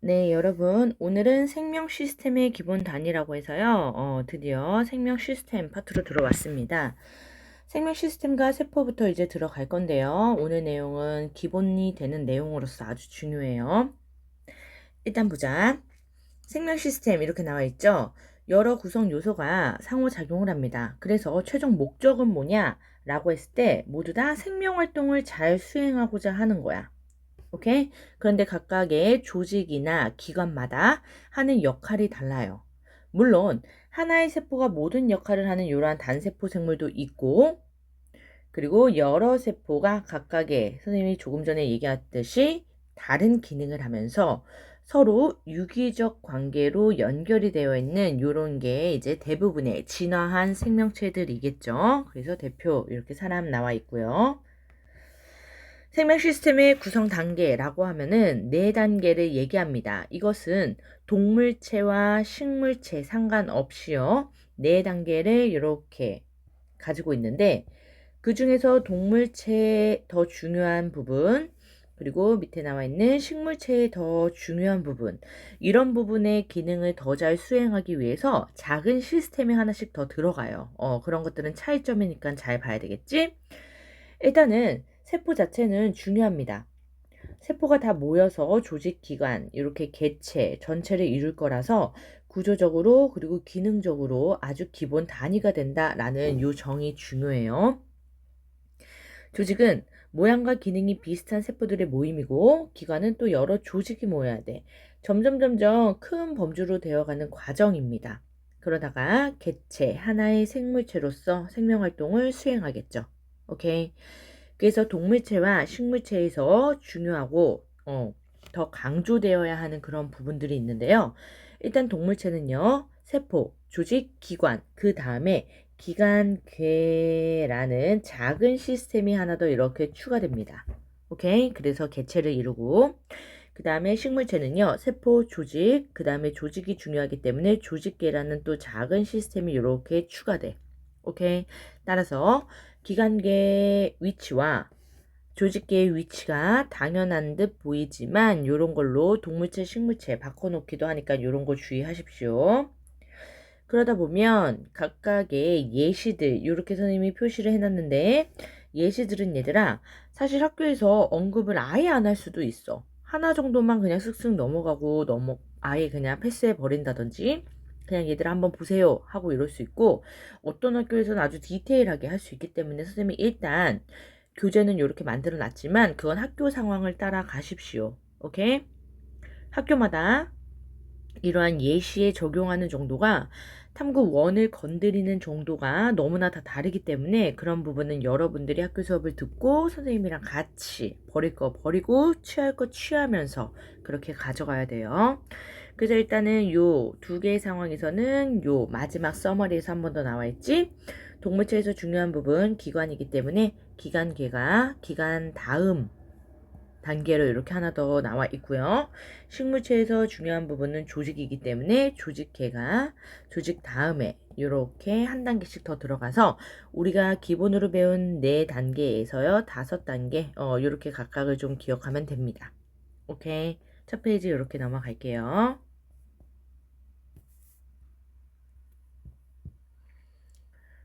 네, 여러분. 오늘은 생명 시스템의 기본 단위라고 해서요. 드디어 생명 시스템 파트로 들어왔습니다. 생명 시스템과 세포부터 이제 들어갈 건데요. 오늘 내용은 기본이 되는 내용으로서 아주 중요해요. 일단 보자. 생명 시스템 이렇게 나와 있죠. 여러 구성 요소가 상호작용을 합니다. 그래서 최종 목적은 뭐냐? 라고 했을 때 모두 다 생명 활동을 잘 수행하고자 하는 거야. 오케이? 그런데 각각의 조직이나 기관마다 하는 역할이 달라요. 물론 하나의 세포가 모든 역할을 하는 이러한 단세포 생물도 있고, 그리고 여러 세포가 각각의 선생님이 조금 전에 얘기했듯이 다른 기능을 하면서 서로 유기적 관계로 연결이 되어 있는 이런 게 이제 대부분의 진화한 생명체들이겠죠. 그래서 대표 이렇게 사람 나와 있고요. 생명 시스템의 구성 단계라고 하면은 네 단계를 얘기합니다. 이것은 동물체와 식물체 상관없이요. 네 단계를 이렇게 가지고 있는데 그 중에서 동물체의 더 중요한 부분, 그리고 밑에 나와 있는 식물체의 더 중요한 부분, 이런 부분의 기능을 더 잘 수행하기 위해서 작은 시스템이 하나씩 더 들어가요. 그런 것들은 차이점이니까 잘 봐야 되겠지? 일단은 세포 자체는 중요합니다. 세포가 다 모여서 조직기관, 이렇게 개체, 전체를 이룰 거라서 구조적으로 그리고 기능적으로 아주 기본 단위가 된다라는 요 정의 중요해요. 조직은 모양과 기능이 비슷한 세포들의 모임이고 기관은 또 여러 조직이 모여야 돼. 점점 큰 범주로 되어가는 과정입니다. 그러다가 개체, 하나의 생물체로서 생명활동을 수행하겠죠. 오케이. 그래서 동물체와 식물체에서 중요하고 더 강조되어야 하는 그런 부분들이 있는데요. 일단 동물체는요. 세포, 조직, 기관, 그 다음에 기관괴라는 작은 시스템이 하나 더 이렇게 추가됩니다. 오케이? 그래서 개체를 이루고 그 다음에 식물체는요. 세포, 조직, 그 다음에 조직이 중요하기 때문에 조직계라는 또 작은 시스템이 이렇게 추가돼. 오케이? 따라서 기관계의 위치와 조직계의 위치가 당연한 듯 보이지만 이런 걸로 동물체, 식물체 바꿔놓기도 하니까 이런 거 주의하십시오. 그러다 보면 각각의 예시들 이렇게 선생님이 표시를 해놨는데 예시들은 얘들아 사실 학교에서 언급을 아예 안 할 수도 있어. 하나 정도만 그냥 쓱쓱 넘어가고 아예 그냥 패스해 버린다든지 그냥 얘들아 한번 보세요 하고 이럴 수 있고 어떤 학교에서는 아주 디테일하게 할 수 있기 때문에 선생님이 일단 교재는 이렇게 만들어 놨지만 그건 학교 상황을 따라 가십시오. 오케이? 학교마다 이러한 예시에 적용하는 정도가 탐구 원을 건드리는 정도가 너무나 다 다르기 때문에 그런 부분은 여러분들이 학교 수업을 듣고 선생님이랑 같이 버릴 거 버리고 취할 거 취하면서 그렇게 가져가야 돼요. 그래서 일단은 요 두 개의 상황에서는 요 마지막 서머리에서 한 번 더 나와 있지. 동물체에서 중요한 부분 기관이기 때문에 기관계가 기관 다음 단계로 이렇게 하나 더 나와 있고요. 식물체에서 중요한 부분은 조직이기 때문에 조직계가 조직 다음에 이렇게 한 단계씩 더 들어가서 우리가 기본으로 배운 4단계에서요 5단계 이렇게 각각을 좀 기억하면 됩니다. 오케이. 첫 페이지 이렇게 넘어갈게요.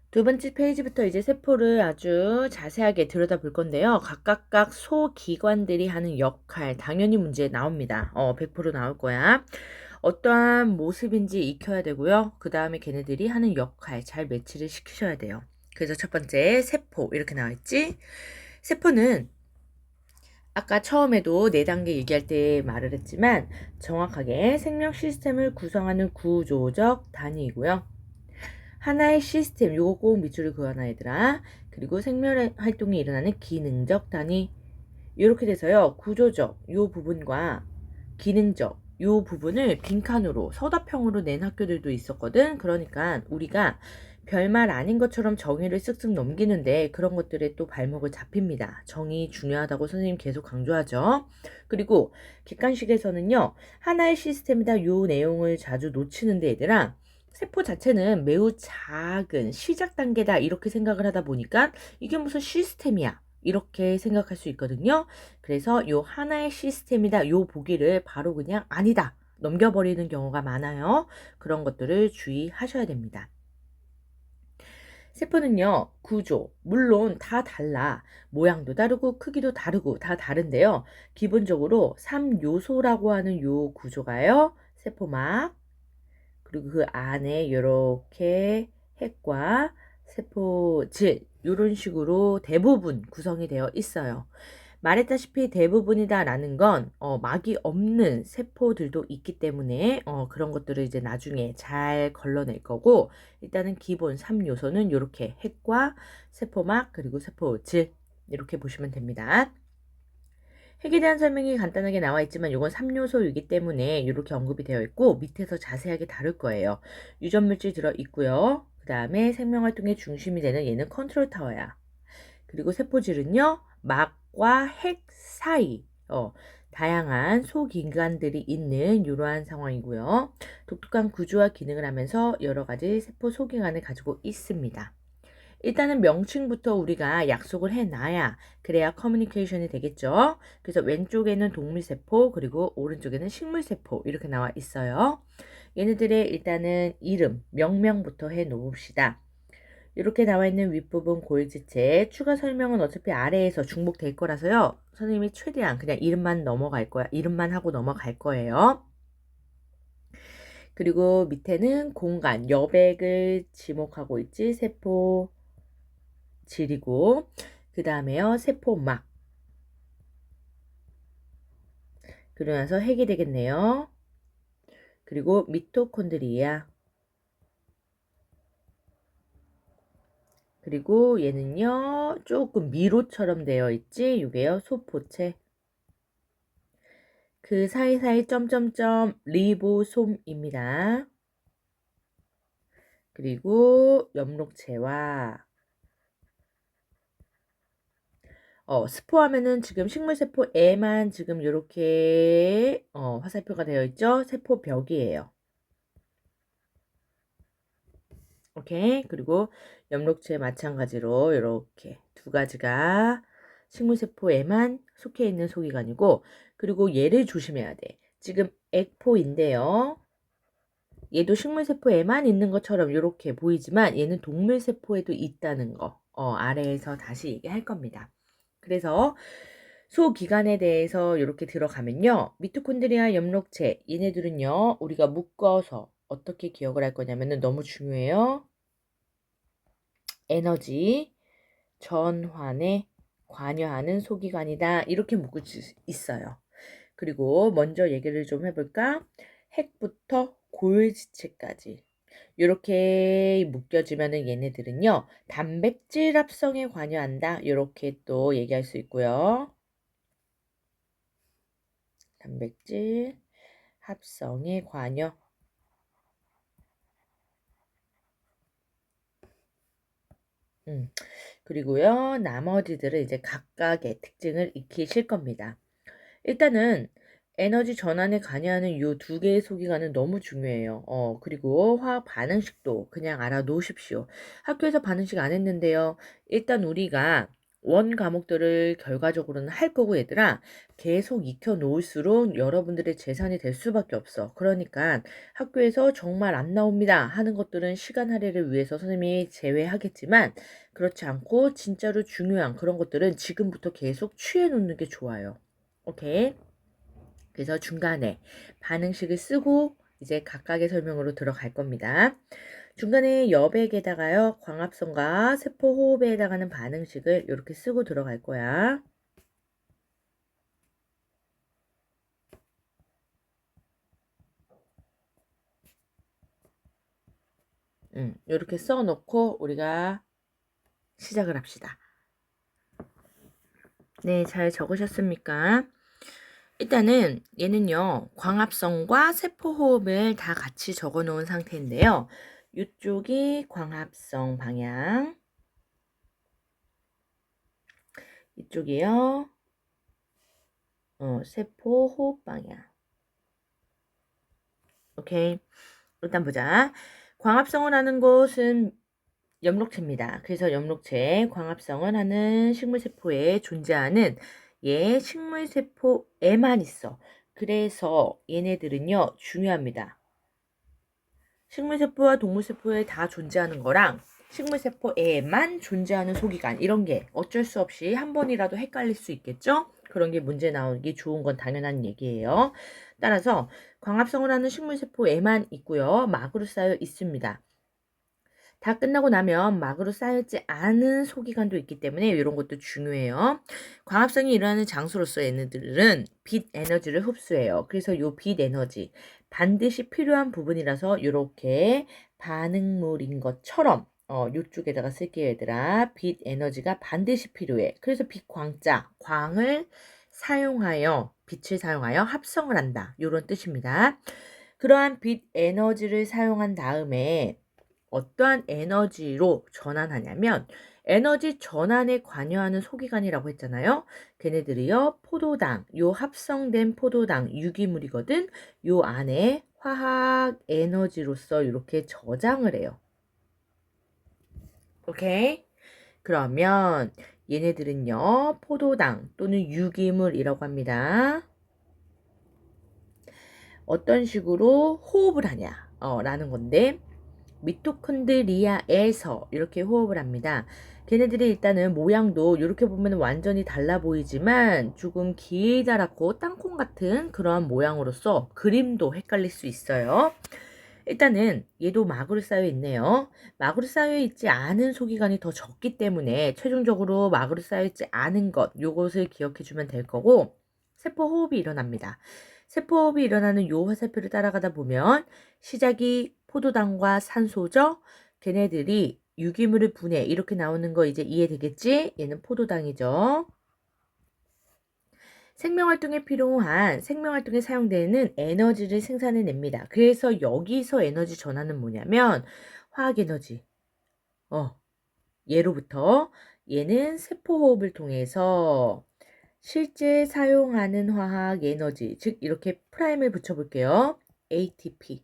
두 번째 페이지부터 이제 세포를 아주 자세하게 들여다볼 건데요. 각각 소기관들이 하는 역할, 당연히 문제에 나옵니다. 100% 나올 거야. 어떠한 모습인지 익혀야 되고요. 그 다음에 걔네들이 하는 역할 잘 매치를 시키셔야 돼요. 그래서 첫 번째 세포 이렇게 나와 있지. 세포는 아까 처음에도 4단계 얘기할 때 말을 했지만 정확하게 생명 시스템을 구성하는 구조적 단위이고요. 하나의 시스템, 요거 꼭 밑줄을 그어놔 얘들아. 그리고 생명 활동이 일어나는 기능적 단위. 이렇게 돼서요. 구조적 요 부분과 기능적 요 부분을 빈칸으로 서답형으로 낸 학교들도 있었거든. 그러니까 우리가 별말 아닌 것처럼 정의를 쓱쓱 넘기는데 그런 것들에 또 발목을 잡힙니다. 정의 중요하다고 선생님 계속 강조하죠. 그리고 객관식에서는요. 하나의 시스템이다 요 내용을 자주 놓치는데 얘들아. 세포 자체는 매우 작은 시작 단계다 이렇게 생각을 하다 보니까 이게 무슨 시스템이야 이렇게 생각할 수 있거든요. 그래서 요 하나의 시스템이다. 요 보기를 바로 그냥 아니다. 넘겨버리는 경우가 많아요. 그런 것들을 주의하셔야 됩니다. 세포는요, 구조, 물론 다 달라. 모양도 다르고, 크기도 다르고, 다 다른데요. 기본적으로 3요소라고 하는 요 구조가요, 세포막, 그리고 그 안에 이렇게 핵과 세포질, 이런 식으로 대부분 구성이 되어 있어요. 말했다시피 대부분이다라는 건 막이 없는 세포들도 있기 때문에 그런 것들을 이제 나중에 잘 걸러낼 거고, 일단은 기본 3요소는 이렇게 핵과 세포막 그리고 세포질 이렇게 보시면 됩니다. 핵에 대한 설명이 간단하게 나와 있지만 이건 3요소이기 때문에 이렇게 언급이 되어 있고 밑에서 자세하게 다룰 거예요. 유전물질 들어 있고요. 그 다음에 생명활동의 중심이 되는 얘는 컨트롤 타워야. 그리고 세포질은요, 막과 핵 사이, 다양한 소기관들이 있는 이러한 상황이고요. 독특한 구조와 기능을 하면서 여러 가지 세포 소기관을 가지고 있습니다. 일단은 명칭부터 우리가 약속을 해놔야 그래야 커뮤니케이션이 되겠죠. 그래서 왼쪽에는 동물세포 그리고 오른쪽에는 식물세포 이렇게 나와 있어요. 얘네들의 일단은 이름, 명명부터 해 놓읍시다. 이렇게 나와 있는 윗부분 고일지체 추가 설명은 어차피 아래에서 중복될 거라서요. 선생님이 최대한 그냥 이름만 넘어갈 거야. 이름만 하고 넘어갈 거예요. 그리고 밑에는 공간, 여백을 지목하고 있지. 세포 질이고 그 다음에요. 세포막. 그러고 나서 핵이 되겠네요. 그리고 미토콘드리아. 그리고 얘는요. 조금 미로처럼 되어 있지. 이게요. 소포체. 그 사이사이 점점점 리보솜입니다. 그리고 엽록체와 스포하면은 지금 식물세포에만 지금 이렇게 화살표가 되어 있죠. 세포벽이에요. 오케이. 그리고 엽록체 마찬가지로 이렇게 두 가지가 식물세포에만 속해 있는 소기관이고, 그리고 얘를 조심해야 돼. 지금 액포인데요. 얘도 식물세포에만 있는 것처럼 이렇게 보이지만 얘는 동물세포에도 있다는 거 아래에서 다시 얘기할 겁니다. 그래서 소기관에 대해서 이렇게 들어가면요. 미토콘드리아 엽록체 얘네들은요. 우리가 묶어서 어떻게 기억을 할 거냐면은 너무 중요해요. 에너지 전환에 관여하는 소기관이다. 이렇게 묶을 수 있어요. 그리고 먼저 얘기를 좀 해볼까? 핵부터 고일지체까지 이렇게 묶여지면은 얘네들은요 단백질 합성에 관여한다 이렇게 또 얘기할 수 있고요. 단백질 합성에 관여. 그리고요 나머지들은 이제 각각의 특징을 익히실 겁니다. 일단은 에너지 전환에 관여하는 이 두 개의 소기관은 너무 중요해요. 그리고 화학 반응식도 그냥 알아놓으십시오. 학교에서 반응식 안 했는데요. 일단 우리가 원 과목들을 결과적으로는 할 거고 얘들아 계속 익혀 놓을수록 여러분들의 재산이 될 수밖에 없어. 그러니까 학교에서 정말 안 나옵니다 하는 것들은 시간 할애를 위해서 선생님이 제외하겠지만 그렇지 않고 진짜로 중요한 그런 것들은 지금부터 계속 취해 놓는 게 좋아요. 오케이. 그래서 중간에 반응식을 쓰고 이제 각각의 설명으로 들어갈 겁니다. 중간에 여백에다가요. 광합성과 세포호흡에 해당하는 반응식을 이렇게 쓰고 들어갈 거야. 이렇게 써놓고 우리가 시작을 합시다. 네, 잘 적으셨습니까? 일단은 얘는요. 광합성과 세포호흡을 다 같이 적어 놓은 상태인데요. 이쪽이 광합성 방향, 이쪽이요. 세포호흡 방향. 오케이. 일단 보자. 광합성을 하는 것은 엽록체입니다. 그래서 엽록체 광합성을 하는 식물세포에 존재하는 식물세포에만 있어. 그래서 얘네들은요 중요합니다. 식물세포와 동물세포에 다 존재하는 거랑 식물세포에만 존재하는 소기관 이런 게 어쩔 수 없이 한 번이라도 헷갈릴 수 있겠죠? 그런 게 문제 나오기 좋은 건 당연한 얘기예요. 따라서 광합성을 하는 식물세포에만 있고요. 막으로 쌓여 있습니다. 다 끝나고 나면 막으로 쌓여있지 않은 소기관도 있기 때문에 이런 것도 중요해요. 광합성이 일어나는 장소로서 얘네들은 빛 에너지를 흡수해요. 그래서 이 빛 에너지 반드시 필요한 부분이라서 이렇게 반응물인 것처럼 이쪽에다가 쓸게요 얘들아. 빛 에너지가 반드시 필요해. 그래서 빛광자, 광을 사용하여 빛을 사용하여 합성을 한다. 이런 뜻입니다. 그러한 빛 에너지를 사용한 다음에 어떠한 에너지로 전환하냐면 에너지 전환에 관여하는 소기관이라고 했잖아요. 걔네들이요 포도당, 요 합성된 포도당 유기물이거든. 요 안에 화학 에너지로서 이렇게 저장을 해요. 오케이? 그러면 얘네들은요 포도당 또는 유기물이라고 합니다. 어떤 식으로 호흡을 하냐 라는 건데 미토콘드리아에서 이렇게 호흡을 합니다. 걔네들이 일단은 모양도 이렇게 보면 완전히 달라 보이지만 조금 기다랗고 땅콩 같은 그러한 모양으로서 그림도 헷갈릴 수 있어요. 일단은 얘도 막으로 쌓여 있네요. 막으로 쌓여 있지 않은 소기관이 더 적기 때문에 최종적으로 막으로 쌓여 있지 않은 것 요것을 기억해 주면 될 거고 세포 호흡이 일어납니다. 세포 호흡이 일어나는 요 화살표를 따라가다 보면 시작이 포도당과 산소죠. 걔네들이 유기물을 분해 이렇게 나오는 거 이제 이해되겠지? 얘는 포도당이죠. 생명활동에 필요한 생명활동에 사용되는 에너지를 생산해냅니다. 그래서 여기서 에너지 전환은 뭐냐면 화학에너지. 예로부터 얘는 세포호흡을 통해서 실제 사용하는 화학 에너지, 즉 이렇게 프라임을 붙여볼게요. ATP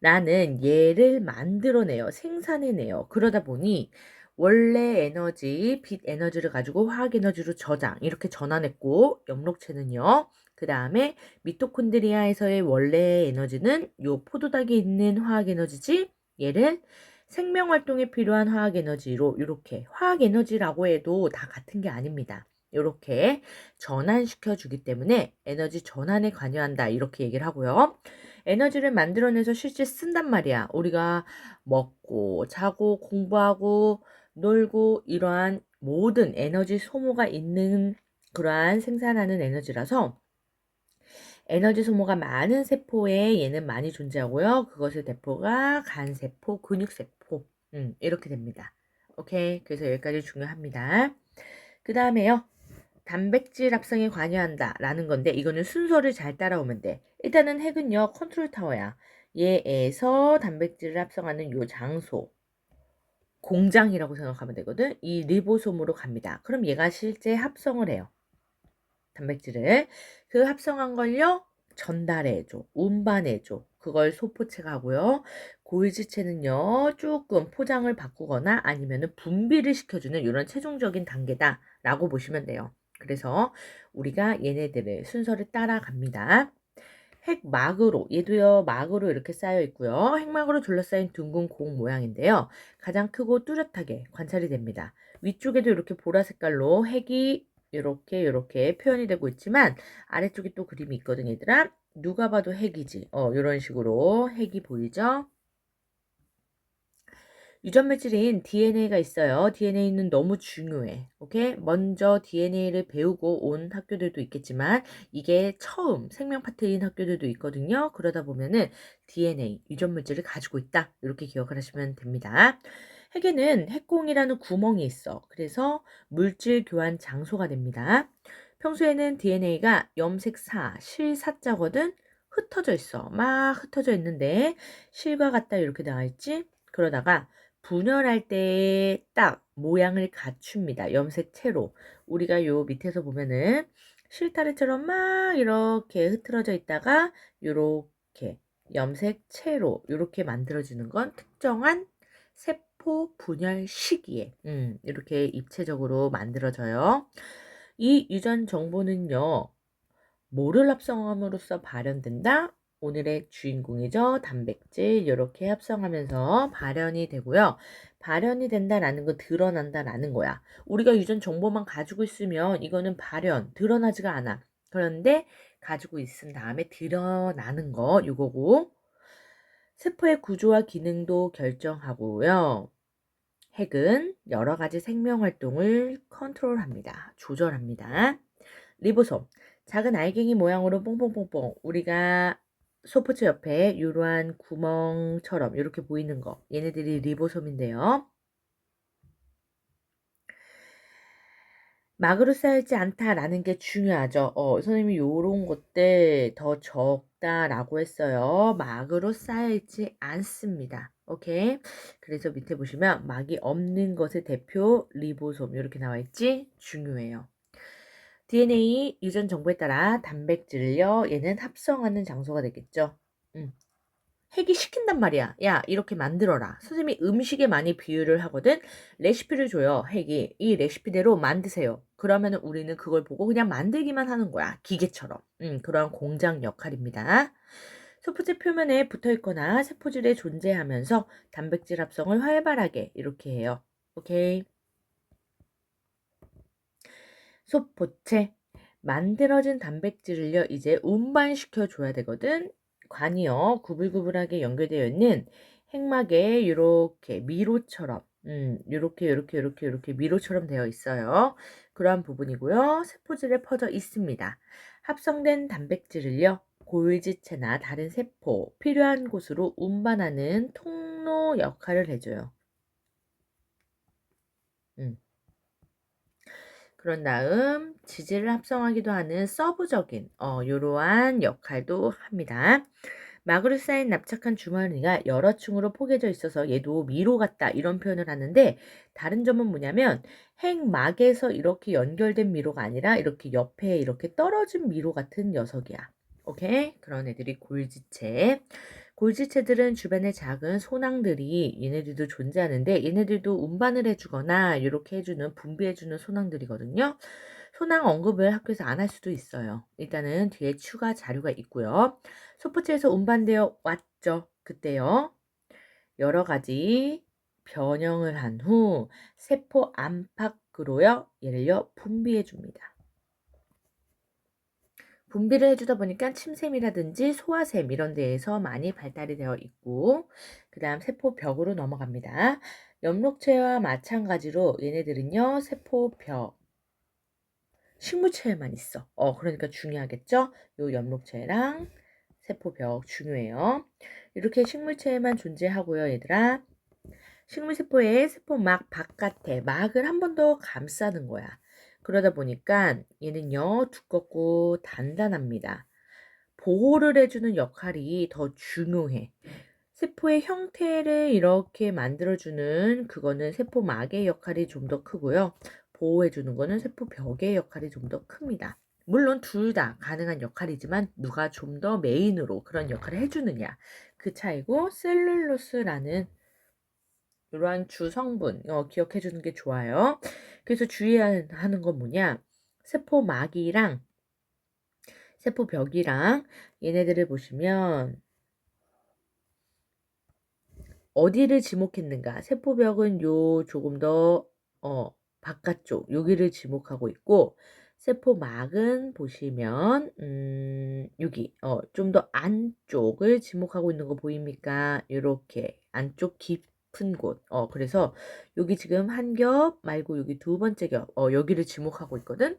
라는 얘를 만들어내요. 생산해내요. 그러다 보니 원래 에너지, 빛 에너지를 가지고 화학 에너지로 저장 이렇게 전환했고 엽록체는요. 그 다음에 미토콘드리아에서의 원래 에너지는 요 포도당에 있는 화학 에너지지 얘를 생명활동에 필요한 화학 에너지로 이렇게 화학 에너지라고 해도 다 같은 게 아닙니다. 이렇게 전환시켜 주기 때문에 에너지 전환에 관여한다 이렇게 얘기를 하고요. 에너지를 만들어내서 실제 쓴단 말이야. 우리가 먹고 자고 공부하고 놀고 이러한 모든 에너지 소모가 있는 그러한 생산하는 에너지라서 에너지 소모가 많은 세포에 얘는 많이 존재하고요. 그것의 대표가 간세포, 근육세포 이렇게 됩니다. 오케이. 그래서 여기까지 중요합니다. 그 다음에요. 단백질 합성에 관여한다 라는 건데 이거는 순서를 잘 따라오면 돼. 일단은 핵은요 컨트롤 타워야. 얘에서 단백질을 합성하는 요 장소 공장이라고 생각하면 되거든. 이 리보솜으로 갑니다. 그럼 얘가 실제 합성을 해요. 단백질을 그 합성한 걸요 전달해줘, 운반해줘. 그걸 소포체가 하고요. 골지체는요 조금 포장을 바꾸거나 아니면 분비를 시켜주는 이런 최종적인 단계다 라고 보시면 돼요. 그래서 우리가 얘네들을 순서를 따라갑니다. 핵막으로, 얘도요 막으로 이렇게 쌓여 있고요. 핵막으로 둘러싸인 둥근 공 모양인데요. 가장 크고 뚜렷하게 관찰이 됩니다. 위쪽에도 이렇게 보라 색깔로 핵이 이렇게 표현이 되고 있지만 아래쪽에 또 그림이 있거든 얘들아. 누가 봐도 핵이지. 이런 식으로 핵이 보이죠? 유전 물질인 DNA가 있어요. DNA는 너무 중요해. 오케이? 먼저 DNA를 배우고 온 학교들도 있겠지만 이게 처음 생명 파트인 학교들도 있거든요. 그러다 보면은 DNA, 유전 물질을 가지고 있다. 이렇게 기억을 하시면 됩니다. 핵에는 핵공이라는 구멍이 있어. 그래서 물질 교환 장소가 됩니다. 평소에는 DNA가 염색사, 실사자거든. 흩어져 있어. 막 흩어져 있는데 실과 같다 이렇게 나와 있지. 그러다가 분열할 때 딱 모양을 갖춥니다. 염색체로. 우리가 요 밑에서 보면은 실타래처럼 막 이렇게 흐트러져 있다가 요렇게 염색체로 요렇게 만들어지는 건 특정한 세포 분열 시기에 이렇게 입체적으로 만들어져요. 이 유전 정보는요. 뭐를 합성함으로써 발현된다? 오늘의 주인공이죠. 단백질 이렇게 합성하면서 발현이 되고요. 발현이 된다라는 건 드러난다라는 거야. 우리가 유전 정보만 가지고 있으면 이거는 발현, 드러나지가 않아. 그런데 가지고 있은 다음에 드러나는 거 이거고 세포의 구조와 기능도 결정하고요. 핵은 여러 가지 생명 활동을 컨트롤합니다. 조절합니다. 리보솜. 작은 알갱이 모양으로 뽕뽕뽕뽕. 우리가 소포츠 옆에 이러한 구멍처럼 이렇게 보이는 거. 얘네들이 리보솜인데요. 막으로 쌓이지 않다라는 게 중요하죠. 선생님이 요런 것들 더 적다라고 했어요. 막으로 쌓이지 않습니다. 오케이. 그래서 밑에 보시면 막이 없는 것의 대표 리보솜 이렇게 나와 있지? 중요해요. DNA 유전 정보에 따라 단백질을요. 얘는 합성하는 장소가 되겠죠. 핵이 시킨단 말이야. 야, 이렇게 만들어라. 선생님이 음식에 많이 비유를 하거든. 레시피를 줘요. 핵이. 이 레시피대로 만드세요. 그러면 우리는 그걸 보고 그냥 만들기만 하는 거야. 기계처럼. 그런 공장 역할입니다. 소포체 표면에 붙어 있거나 세포질에 존재하면서 단백질 합성을 활발하게 이렇게 해요. 오케이. 소포체. 만들어진 단백질을요, 이제 운반시켜 줘야 되거든. 관이요, 구불구불하게 연결되어 있는 핵막에 이렇게 미로처럼, 이렇게 미로처럼 되어 있어요. 그러한 부분이고요. 세포질에 퍼져 있습니다. 합성된 단백질을요, 골지체나 다른 세포, 필요한 곳으로 운반하는 통로 역할을 해줘요. 음. 그런 다음 지질을 합성하기도 하는 서브적인 이러한 역할도 합니다. 막으로 쌓인 납작한 주머니가 여러 층으로 포개져 있어서 얘도 미로 같다 이런 표현을 하는데 다른 점은 뭐냐면 핵막에서 이렇게 연결된 미로가 아니라 이렇게 옆에 이렇게 떨어진 미로 같은 녀석이야. 오케이? 그런 애들이 골지체. 골지체들은 주변에 작은 소낭들이 얘네들도 존재하는데 얘네들도 운반을 해주거나 이렇게 해주는 분비해주는 소낭들이거든요. 소낭 언급을 학교에서 안 할 수도 있어요. 일단은 뒤에 추가 자료가 있고요. 소포체에서 운반되어 왔죠. 그때요. 여러 가지 변형을 한 후 세포 안팎으로요. 얘를요. 분비해 줍니다. 분비를 해주다 보니까 침샘이라든지 소화샘 이런 데에서 많이 발달이 되어 있고 그 다음 세포벽으로 넘어갑니다. 엽록체와 마찬가지로 얘네들은요. 세포벽 식물체에만 있어. 그러니까 중요하겠죠? 요 엽록체랑 세포벽 중요해요. 이렇게 식물체에만 존재하고요. 얘들아. 식물세포의 세포막 바깥에 막을 한 번 더 감싸는 거야. 그러다 보니까 얘는요. 두껍고 단단합니다. 보호를 해주는 역할이 더 중요해. 세포의 형태를 이렇게 만들어주는 그거는 세포막의 역할이 좀 더 크고요. 보호해주는 거는 세포벽의 역할이 좀 더 큽니다. 물론 둘 다 가능한 역할이지만 누가 좀 더 메인으로 그런 역할을 해주느냐 그 차이고 셀룰로스라는 이러한 주성분 기억해 주는 게 좋아요. 그래서 주의해야 하는 건 뭐냐 세포막이랑 세포벽이랑 얘네들을 보시면 어디를 지목했는가? 세포벽은 요 조금 더 바깥쪽 여기를 지목하고 있고 세포막은 보시면 여기 좀 더 안쪽을 지목하고 있는 거 보입니까? 요렇게 안쪽 깊은 곳. 그래서 여기 지금 한 겹 말고 여기 두 번째 겹 여기를 지목하고 있거든.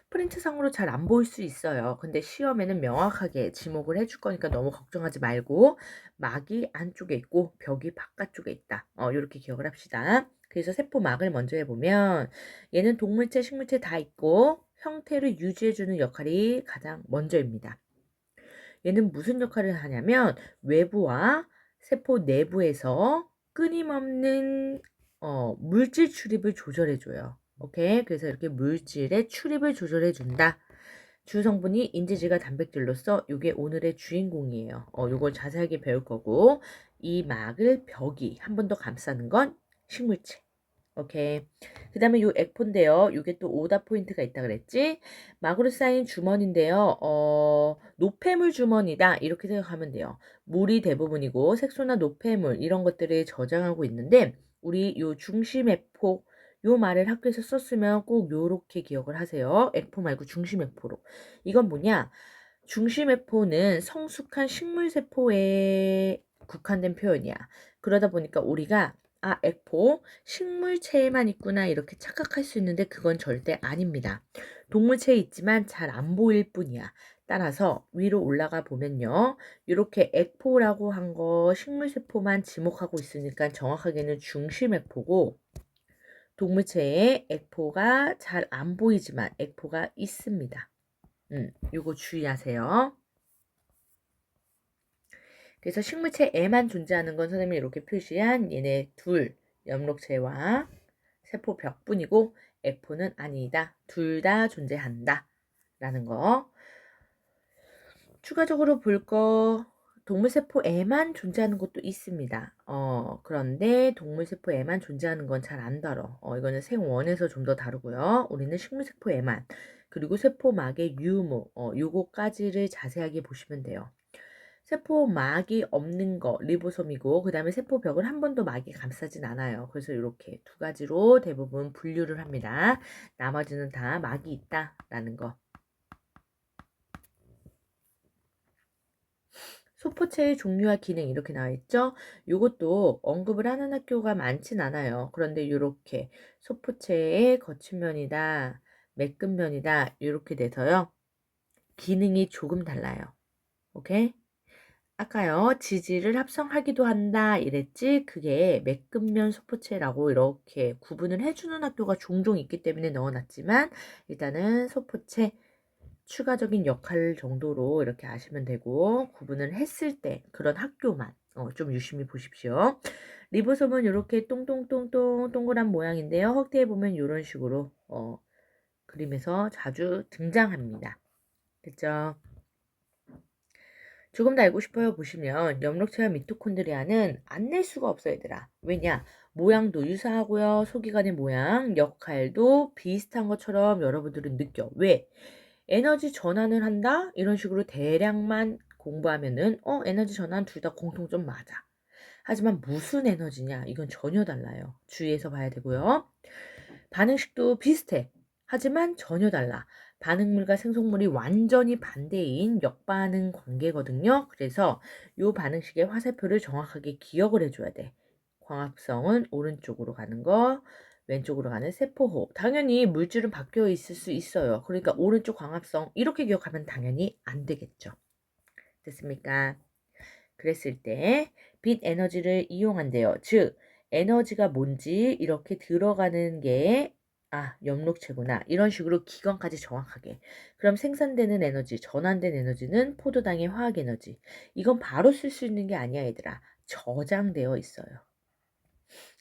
프린트상으로 잘 안 보일 수 있어요. 근데 시험에는 명확하게 지목을 해줄 거니까 너무 걱정하지 말고 막이 안쪽에 있고 벽이 바깥쪽에 있다. 이렇게 기억을 합시다. 그래서 세포막을 먼저 해보면 얘는 동물체, 식물체 다 있고 형태를 유지해주는 역할이 가장 먼저입니다. 얘는 무슨 역할을 하냐면 외부와 세포 내부에서 끊임없는 물질 출입을 조절해줘요. 오케이? 그래서 이렇게 물질의 출입을 조절해준다. 주성분이 인지질과 단백질로서 이게 오늘의 주인공이에요. 요걸 자세하게 배울 거고 이 막을 벽이 한 번 더 감싸는 건 식물체. 오케이. 그 다음에 요 액포인데요. 요게 또 오다 포인트가 있다 그랬지? 막으로 쌓인 주머니인데요. 노폐물 주머니다. 이렇게 생각하면 돼요. 물이 대부분이고 색소나 노폐물 이런 것들을 저장하고 있는데 우리 요 중심 액포 요 말을 학교에서 썼으면 꼭 요렇게 기억을 하세요. 액포 말고 중심 액포로. 이건 뭐냐? 중심 액포는 성숙한 식물 세포에 국한된 표현이야. 그러다 보니까 우리가 액포, 식물체에만 있구나 이렇게 착각할 수 있는데 그건 절대 아닙니다. 동물체에 있지만 잘 안 보일 뿐이야. 따라서 위로 올라가 보면요. 이렇게 액포라고 한 거 식물세포만 지목하고 있으니까 정확하게는 중심액포고 동물체에 액포가 잘 안 보이지만 액포가 있습니다. 요거 주의하세요. 그래서 식물체에만 존재하는 건 선생님이 이렇게 표시한 얘네 둘, 엽록체와 세포벽뿐이고 액포는 아니다. 둘 다 존재한다. 라는 거. 추가적으로 볼 거 동물세포에만 존재하는 것도 있습니다. 그런데 동물세포에만 존재하는 건 잘 안 다뤄. 이거는 생원에서 좀 더 다루고요. 우리는 식물세포에만 그리고 세포막의 유무 요거까지를 자세하게 보시면 돼요. 세포막이 없는 거 리보솜이고 그 다음에 세포벽을 한 번도 막이 감싸진 않아요. 그래서 이렇게 두 가지로 대부분 분류를 합니다. 나머지는 다 막이 있다라는 거. 소포체의 종류와 기능 이렇게 나와 있죠. 이것도 언급을 하는 학교가 많진 않아요. 그런데 이렇게 소포체의 거친 면이다, 매끈 면이다 이렇게 돼서요. 기능이 조금 달라요. 오케이? 아까요 지지를 합성하기도 한다 이랬지 그게 매끈면 소포체라고 이렇게 구분을 해주는 학교가 종종 있기 때문에 넣어놨지만 일단은 소포체 추가적인 역할 정도로 이렇게 아시면 되고 구분을 했을 때 그런 학교만 좀 유심히 보십시오. 리보솜은 이렇게 똥똥똥똥 동그란 모양인데요. 확대해 보면 이런 식으로 그림에서 자주 등장합니다. 됐죠? 조금 더 알고 싶어요 보시면 엽록체와 미토콘드리아는 안 낼 수가 없어요 얘들아. 왜냐? 모양도 유사하고요. 소기관의 모양, 역할도 비슷한 것처럼 여러분들은 느껴. 왜? 에너지 전환을 한다? 이런 식으로 대략만 공부하면은 에너지 전환 둘 다 공통점 맞아. 하지만 무슨 에너지냐? 이건 전혀 달라요. 주의해서 봐야 되고요. 반응식도 비슷해. 하지만 전혀 달라. 반응물과 생성물이 완전히 반대인 역반응 관계거든요. 그래서 이 반응식의 화살표를 정확하게 기억을 해줘야 돼. 광합성은 오른쪽으로 가는 거, 왼쪽으로 가는 세포호흡. 당연히 물질은 바뀌어 있을 수 있어요. 그러니까 오른쪽 광합성 이렇게 기억하면 당연히 안 되겠죠. 됐습니까? 그랬을 때 빛 에너지를 이용한대요. 즉 에너지가 뭔지 이렇게 들어가는 게 엽록체구나. 이런 식으로 기관까지 정확하게. 그럼 생산되는 에너지, 전환된 에너지는 포도당의 화학 에너지. 이건 바로 쓸 수 있는 게 아니야, 얘들아. 저장되어 있어요.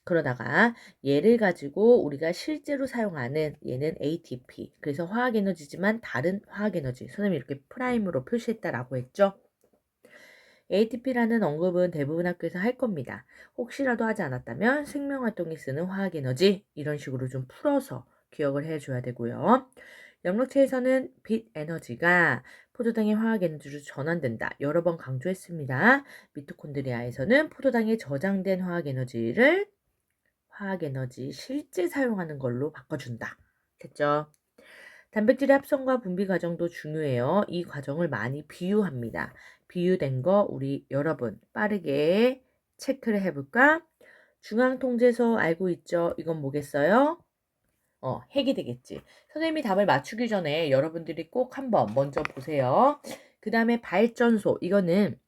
그러다가 얘를 가지고 우리가 실제로 사용하는 얘는 ATP. 그래서 화학 에너지지만 다른 화학 에너지. 선생님이 이렇게 프라임으로 표시했다라고 했죠. ATP라는 언급은 대부분 학교에서 할 겁니다. 혹시라도 하지 않았다면 생명활동에 쓰는 화학에너지 이런 식으로 좀 풀어서 기억을 해줘야 되고요. 영록체에서는 빛 에너지가 포도당의 화학에너지로 전환된다. 여러 번 강조했습니다. 미토콘드리아에서는 포도당에 저장된 화학에너지를 화학에너지 실제 사용하는 걸로 바꿔준다. 됐죠? 단백질의 합성과 분비 과정도 중요해요. 이 과정을 많이 비유합니다. 비유된 거 우리 여러분 빠르게 체크를 해볼까? 중앙통제소 알고 있죠? 이건 뭐겠어요? 핵이 되겠지. 선생님이 답을 맞추기 전에 여러분들이 꼭 한번 먼저 보세요. 그 다음에 발전소 이거는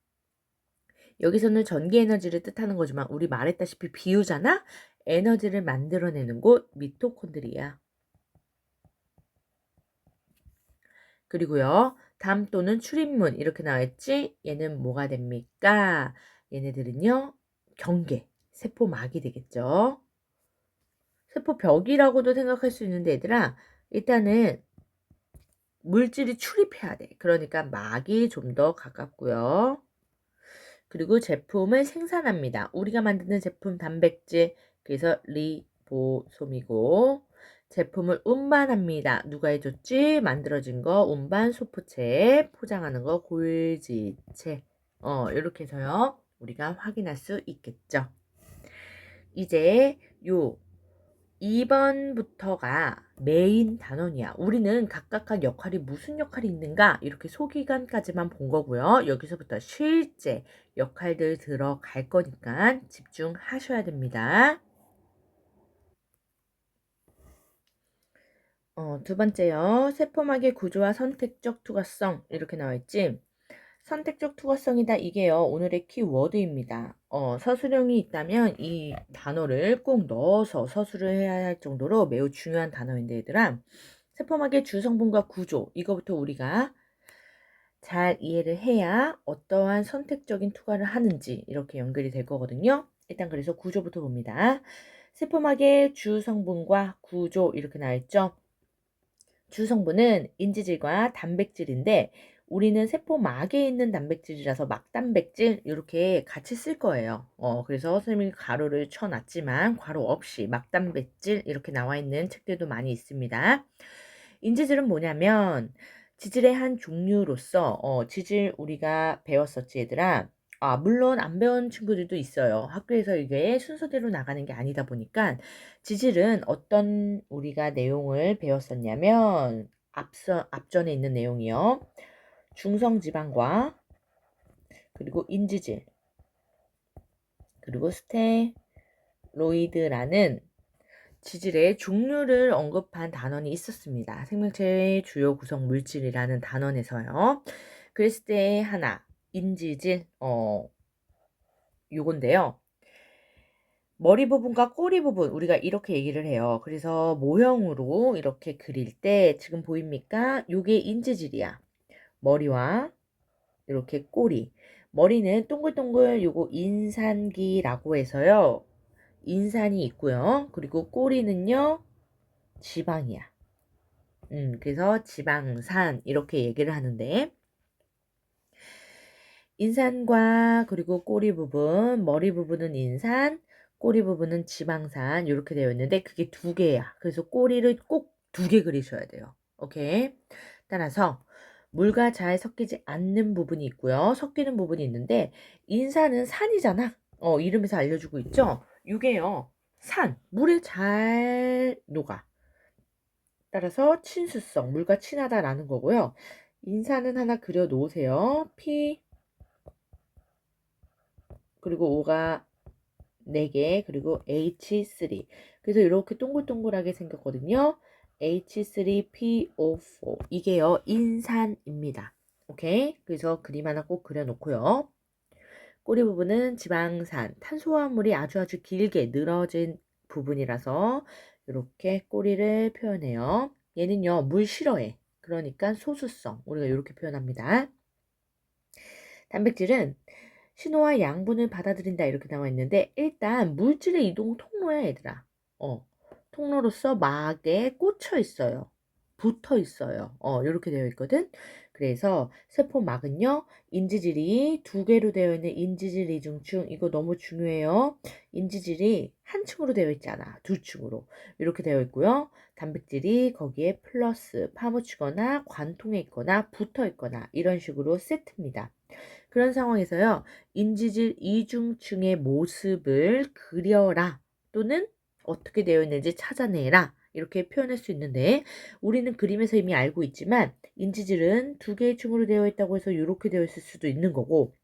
여기서는 전기 에너지를 뜻하는 거지만 우리 말했다시피 비유잖아? 에너지를 만들어내는 곳 미토콘드리아. 그리고요. 담 또는 출입문 이렇게 나와있지? 얘는 뭐가 됩니까? 얘네들은요. 경계, 세포막이 되겠죠. 세포벽이라고도 생각할 수 있는데 얘들아 일단은 물질이 출입해야 돼. 그러니까 막이 좀 더 가깝고요. 그리고 제품을 생산합니다. 우리가 만드는 제품 단백질, 그래서 리보솜이고, 제품을 운반합니다. 누가 해줬지? 만들어진 거 운반 소포체, 포장하는 거 골지체. 이렇게 해서요. 우리가 확인할 수 있겠죠. 이제 요 2번부터가 메인 단원이야. 우리는 각각 역할이 무슨 역할이 있는가 이렇게 소기관까지만 본 거고요. 여기서부터 실제 역할들 들어갈 거니까 집중하셔야 됩니다. 두 번째요. 세포막의 구조와 선택적 투과성 이렇게 나와 있지. 선택적 투과성이다 이게요. 오늘의 키워드입니다. 서술형이 있다면 이 단어를 꼭 넣어서 서술을 해야 할 정도로 매우 중요한 단어인데 얘들아. 세포막의 주성분과 구조 이거부터 우리가 잘 이해를 해야 어떠한 선택적인 투과를 하는지 이렇게 연결이 될 거거든요. 일단 그래서 구조부터 봅니다. 세포막의 주성분과 구조 이렇게 나와 있죠. 주성분은 인지질과 단백질인데 우리는 세포막에 있는 단백질이라서 막단백질 이렇게 같이 쓸 거예요. 그래서 선생님이 가로를 쳐놨지만 괄호 없이 막단백질 이렇게 나와 있는 책들도 많이 있습니다. 인지질은 뭐냐면 지질의 한 종류로서 지질 우리가 배웠었지 얘들아. 물론 안 배운 친구들도 있어요. 학교에서 이게 순서대로 나가는 게 아니다 보니까 지질은 어떤 우리가 내용을 배웠었냐면 앞전에 있는 내용이요. 중성지방과 그리고 인지질 그리고 스테로이드라는 지질의 종류를 언급한 단원이 있었습니다. 생명체의 주요 구성 물질이라는 단원에서요. 그랬을 때 하나 인지질 요건데요. 머리 부분과 꼬리 부분 우리가 이렇게 얘기를 해요. 그래서 모형으로 이렇게 그릴 때 지금 보입니까? 요게 인지질이야. 머리와 이렇게 꼬리. 머리는 동글동글 요거 인산기라고 해서요. 인산이 있고요. 그리고 꼬리는요. 지방이야. 그래서 지방산 이렇게 얘기를 하는데 인산과 그리고 꼬리 부분, 머리 부분은 인산, 꼬리 부분은 지방산 이렇게 되어 있는데 그게 두 개야. 그래서 꼬리를 꼭 두 개 그리셔야 돼요. 오케이. 따라서 물과 잘 섞이지 않는 부분이 있고요. 섞이는 부분이 있는데 인산은 산이잖아. 이름에서 알려주고 있죠. 이게요. 산, 물에 잘 녹아. 따라서 친수성, 물과 친하다라는 거고요. 인산은 하나 그려 놓으세요. P 그리고 O가 4개 그리고 H3 그래서 이렇게 동글동글하게 생겼거든요. H3PO4 이게요 인산입니다. 오케이 그래서 그림 하나 꼭 그려놓고요. 꼬리 부분은 지방산 탄수화물이 아주 길게 늘어진 부분이라서 이렇게 꼬리를 표현해요. 얘는요 물 싫어해. 그러니까 소수성 우리가 이렇게 표현합니다. 단백질은 신호와 양분을 받아들인다 이렇게 나와 있는데 일단 물질의 이동 통로야 얘들아. 통로로서 막에 꽂혀 있어요. 붙어 있어요. 이렇게 되어 있거든. 그래서 세포막은요. 인지질이 두 개로 되어 있는 인지질 이중층 이거 너무 중요해요. 인지질이 한 층으로 되어 있지 않아. 두 층으로 이렇게 되어 있고요. 단백질이 거기에 플러스 파묻히거나 관통해 있거나 붙어 있거나 이런 식으로 세트입니다. 그런 상황에서요. 인지질 이중층의 모습을 그려라 또는 어떻게 되어 있는지 찾아내라 이렇게 표현할 수 있는데 우리는 그림에서 이미 알고 있지만 인지질은 두 개의 층으로 되어 있다고 해서 이렇게 되어 있을 수도 있는 거고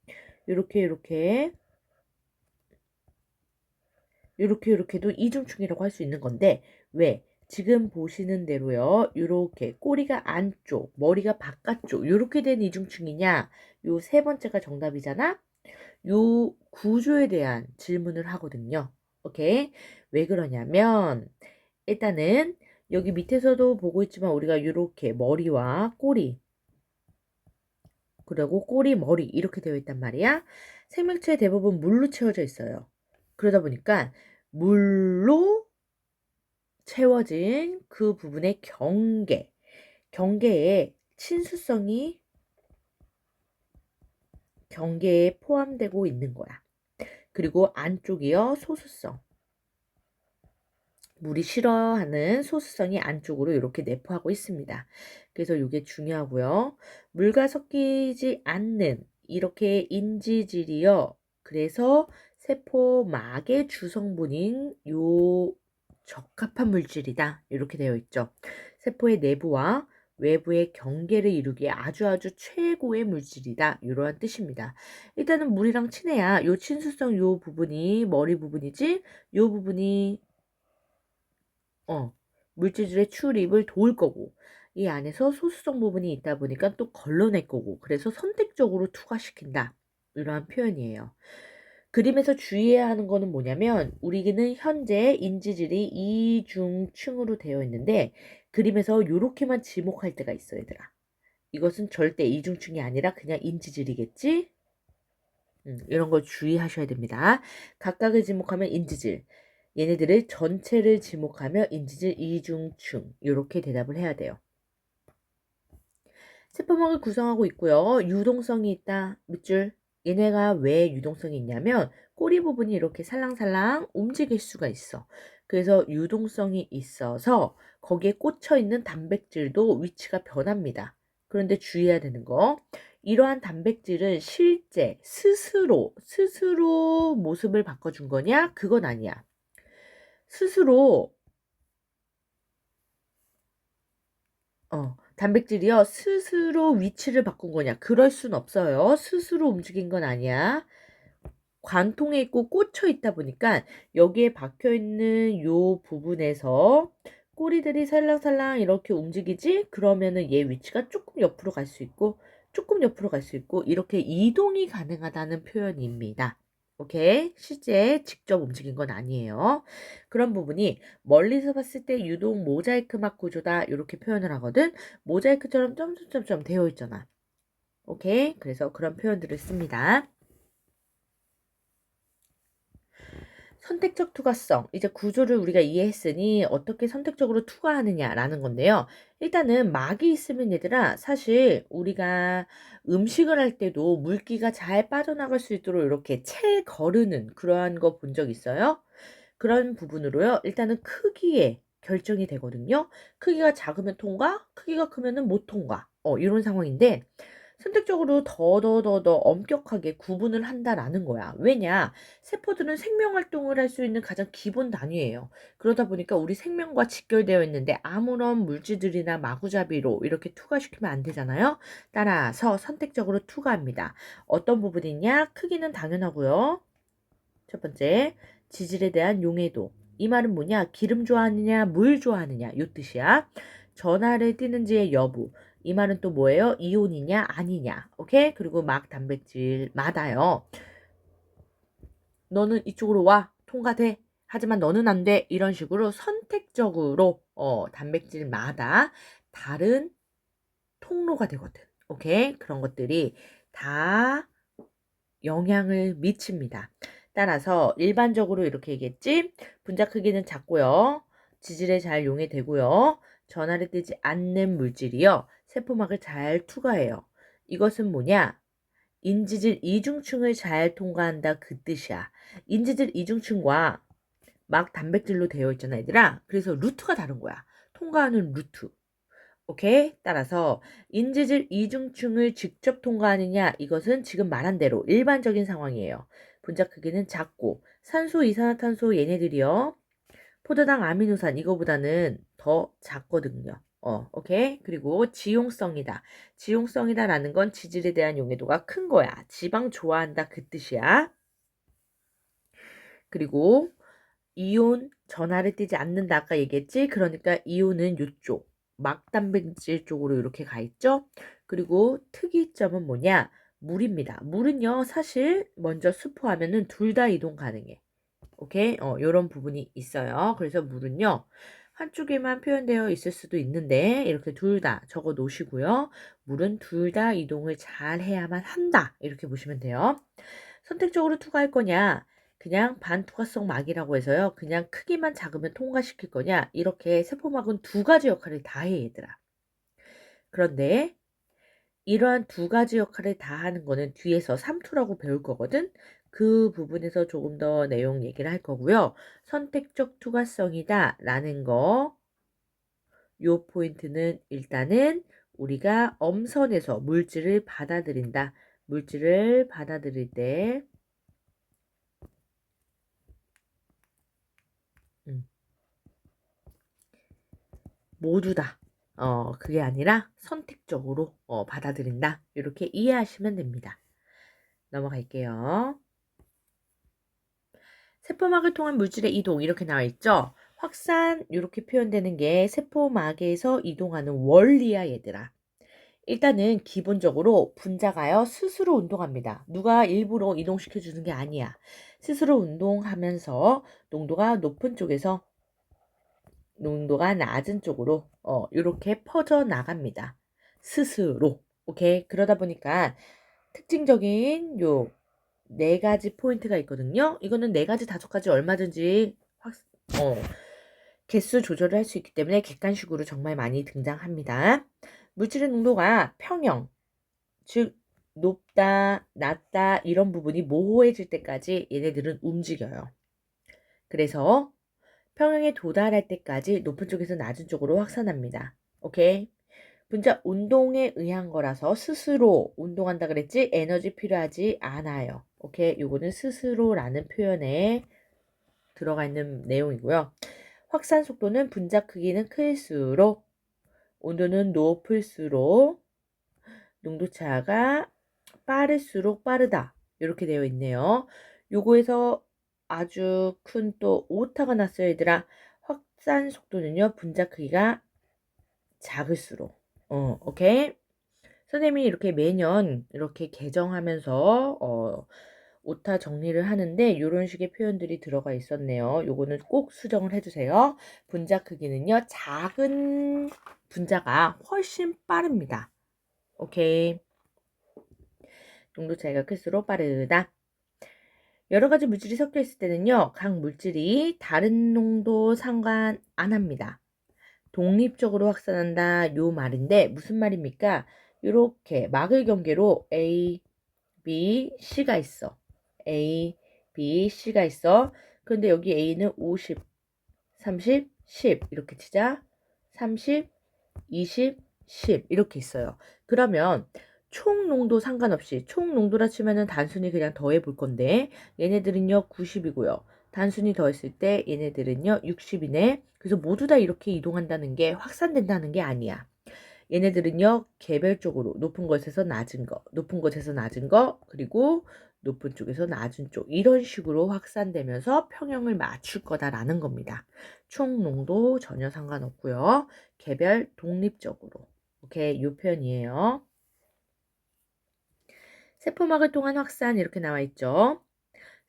이렇게도 이중층이라고 할 수 있는 건데 왜? 지금 보시는 대로요. 이렇게 꼬리가 안쪽, 머리가 바깥쪽 이렇게 된 이중층이냐? 요 세 번째가 정답이잖아. 요 구조에 대한 질문을 하거든요. 오케이? 왜 그러냐면 일단은 여기 밑에서도 보고 있지만 우리가 이렇게 머리와 꼬리 그리고 꼬리, 머리 이렇게 되어 있단 말이야. 생명체 대부분 물로 채워져 있어요. 그러다 보니까 물로 채워진 그 부분의 경계에 친수성이 경계에 포함되고 있는 거야. 그리고 안쪽이요, 소수성. 물이 싫어하는 소수성이 안쪽으로 이렇게 내포하고 있습니다. 그래서 이게 중요하고요. 물과 섞이지 않는 이렇게 인지질이요. 그래서 세포막의 주성분인 요 적합한 물질이다. 이렇게 되어 있죠. 세포의 내부와 외부의 경계를 이루기에 아주 최고의 물질이다. 이러한 뜻입니다. 일단은 물이랑 친해야 요 친수성 요 부분이 머리 부분이지 요 부분이 물질들의 출입을 도울 거고 이 안에서 소수성 부분이 있다 보니까 또 걸러낼 거고 그래서 선택적으로 투과시킨다. 이러한 표현이에요. 그림에서 주의해야 하는 거는 뭐냐면 우리는 현재 인지질이 이중층으로 되어 있는데 그림에서 이렇게만 지목할 때가 있어 얘들아. 이것은 절대 이중층이 아니라 그냥 인지질이겠지? 이런 걸 주의하셔야 됩니다. 각각을 지목하면 인지질, 얘네들을 전체를 지목하며 인지질 이중층 이렇게 대답을 해야 돼요. 세포막을 구성하고 있고요. 유동성이 있다. 밑줄. 얘네가 왜 유동성이 있냐면 꼬리 부분이 이렇게 살랑살랑 움직일 수가 있어. 그래서 유동성이 있어서 거기에 꽂혀 있는 단백질도 위치가 변합니다. 그런데 주의해야 되는 거. 이러한 단백질은 실제 스스로 모습을 바꿔준 거냐? 그건 아니야. 스스로 단백질이요. 스스로 위치를 바꾼 거냐? 그럴 순 없어요. 스스로 움직인 건 아니야. 관통에 있고 꽂혀 있다 보니까 여기에 박혀 있는 요 부분에서 꼬리들이 살랑살랑 이렇게 움직이지? 그러면은 얘 위치가 조금 옆으로 갈 수 있고 조금 옆으로 갈 수 있고 이렇게 이동이 가능하다는 표현입니다. 오케이? 실제 직접 움직인 건 아니에요. 그런 부분이 멀리서 봤을 때 유동 모자이크 막 구조다 이렇게 표현을 하거든. 모자이크처럼 점점점점 되어 있잖아. 오케이? 그래서 그런 표현들을 씁니다. 선택적 투과성. 이제 구조를 우리가 이해했으니 어떻게 선택적으로 투과하느냐라는 건데요. 일단은 막이 있으면 얘들아 사실 우리가 음식을 할 때도 물기가 잘 빠져나갈 수 있도록 이렇게 채 거르는 그러한 거 본 적 있어요? 그런 부분으로요. 일단은 크기에 결정이 되거든요. 크기가 작으면 통과, 크기가 크면은 못 통과. 이런 상황인데 선택적으로 더 엄격하게 구분을 한다라는 거야. 왜냐? 세포들은 생명 활동을 할 수 있는 가장 기본 단위예요. 그러다 보니까 우리 생명과 직결되어 있는데 아무런 물질들이나 마구잡이로 이렇게 투과시키면 안 되잖아요. 따라서 선택적으로 투과합니다. 어떤 부분이냐? 크기는 당연하고요. 첫 번째, 지질에 대한 용해도. 이 말은 뭐냐? 기름 좋아하느냐, 물 좋아하느냐, 요 뜻이야. 전하를 띄는지의 여부. 이 말은 또 뭐예요? 이온이냐, 아니냐. 오케이? 그리고 막 단백질마다요. 너는 이쪽으로 와. 통과돼. 하지만 너는 안 돼. 이런 식으로 선택적으로 단백질마다 다른 통로가 되거든. 오케이? 그런 것들이 다 영향을 미칩니다. 따라서 일반적으로 이렇게 얘기했지. 분자 크기는 작고요. 지질에 잘 용해되고요. 전하를 띄지 않는 물질이요. 세포막을 잘 투과해요. 이것은 뭐냐? 인지질 이중층을 잘 통과한다 그 뜻이야. 인지질 이중층과 막 단백질로 되어 있잖아 얘들아. 그래서 루트가 다른 거야. 통과하는 루트. 오케이? 따라서 인지질 이중층을 직접 통과하느냐 이것은 지금 말한 대로 일반적인 상황이에요. 분자 크기는 작고 산소, 이산화탄소 얘네들이요. 포도당 아미노산 이거보다는 더 작거든요. 오케이? 그리고 지용성이다. 지용성이다라는 건 지질에 대한 용해도가 큰 거야. 지방 좋아한다 그 뜻이야. 그리고 이온 전하를 띄지 않는다 아까 얘기했지? 그러니까 이온은 이쪽 막단백질 쪽으로 이렇게 가 있죠? 그리고 특이점은 뭐냐? 물입니다. 물은요 사실 먼저 수포하면은 둘 다 이동 가능해. 오케이? 요런 부분이 있어요. 그래서 물은요 한쪽에만 표현되어 있을 수도 있는데 이렇게 둘 다 적어 놓으시고요. 물은 둘 다 이동을 잘 해야만 한다. 이렇게 보시면 돼요. 선택적으로 투과할 거냐? 그냥 반투과성 막이라고 해서요. 그냥 크기만 작으면 통과시킬 거냐? 이렇게 세포막은 두 가지 역할을 다 해, 얘들아. 그런데 이러한 두 가지 역할을 다 하는 거는 뒤에서 삼투라고 배울 거거든. 그 부분에서 조금 더 내용 얘기를 할 거고요. 선택적 투과성이다 라는 거, 요 포인트는 일단은 우리가 엄선해서 물질을 받아들인다. 물질을 받아들일 때 모두 다 그게 아니라 선택적으로 받아들인다. 이렇게 이해하시면 됩니다. 넘어갈게요. 세포막을 통한 물질의 이동 이렇게 나와 있죠. 확산 이렇게 표현되는 게 세포막에서 이동하는 원리야 얘들아. 일단은 기본적으로 분자가요 스스로 운동합니다. 누가 일부러 이동시켜 주는 게 아니야. 스스로 운동하면서 농도가 높은 쪽에서 농도가 낮은 쪽으로 이렇게 퍼져 나갑니다. 스스로. 오케이. 그러다 보니까 특징적인 요 네 가지 포인트가 있거든요. 이거는 네 가지, 다섯 가지 얼마든지 개수 조절을 할 수 있기 때문에 객관식으로 정말 많이 등장합니다. 물질의 농도가 평형, 즉 높다, 낮다 이런 부분이 모호해질 때까지 얘네들은 움직여요. 그래서 평형에 도달할 때까지 높은 쪽에서 낮은 쪽으로 확산합니다. 오케이? 분자 운동에 의한 거라서 스스로 운동한다 그랬지? 에너지 필요하지 않아요. 오케이? 요거는 스스로라는 표현에 들어가 있는 내용이고요. 확산 속도는 분자 크기는 클수록, 온도는 높을수록, 농도차가 빠를수록 빠르다. 이렇게 되어 있네요. 요거에서 아주 큰 또 오타가 났어요, 얘들아. 확산 속도는요, 분자 크기가 작을수록. 오케이? 선생님이 이렇게 매년 이렇게 개정하면서 오타 정리를 하는데 이런 식의 표현들이 들어가 있었네요. 요거는 꼭 수정을 해주세요. 분자 크기는요, 작은 분자가 훨씬 빠릅니다. 오케이. 농도 차이가 클수록 빠르다. 여러 가지 물질이 섞여 있을 때는요, 각 물질이 다른 농도 상관 안 합니다. 독립적으로 확산한다 요 말인데 무슨 말입니까? 이렇게 막을 경계로 A, B, C가 있어. A, B, C가 있어. 그런데 여기 A는 50, 30, 10 이렇게 치자. 30, 20, 10 이렇게 있어요. 그러면 총 농도 상관없이 총 농도라 치면은 단순히 그냥 더해 볼 건데 얘네들은요 90이고요. 단순히 더했을 때 얘네들은요 60이네. 그래서 모두 다 이렇게 이동한다는 게 확산된다는 게 아니야. 얘네들은요 개별적으로 높은 곳에서 낮은 거, 높은 곳에서 낮은 거, 그리고 높은 쪽에서 낮은 쪽 이런 식으로 확산되면서 평형을 맞출 거다라는 겁니다. 총 농도 전혀 상관없고요. 개별 독립적으로. 오케이, 요 표현이에요. 세포막을 통한 확산 이렇게 나와 있죠.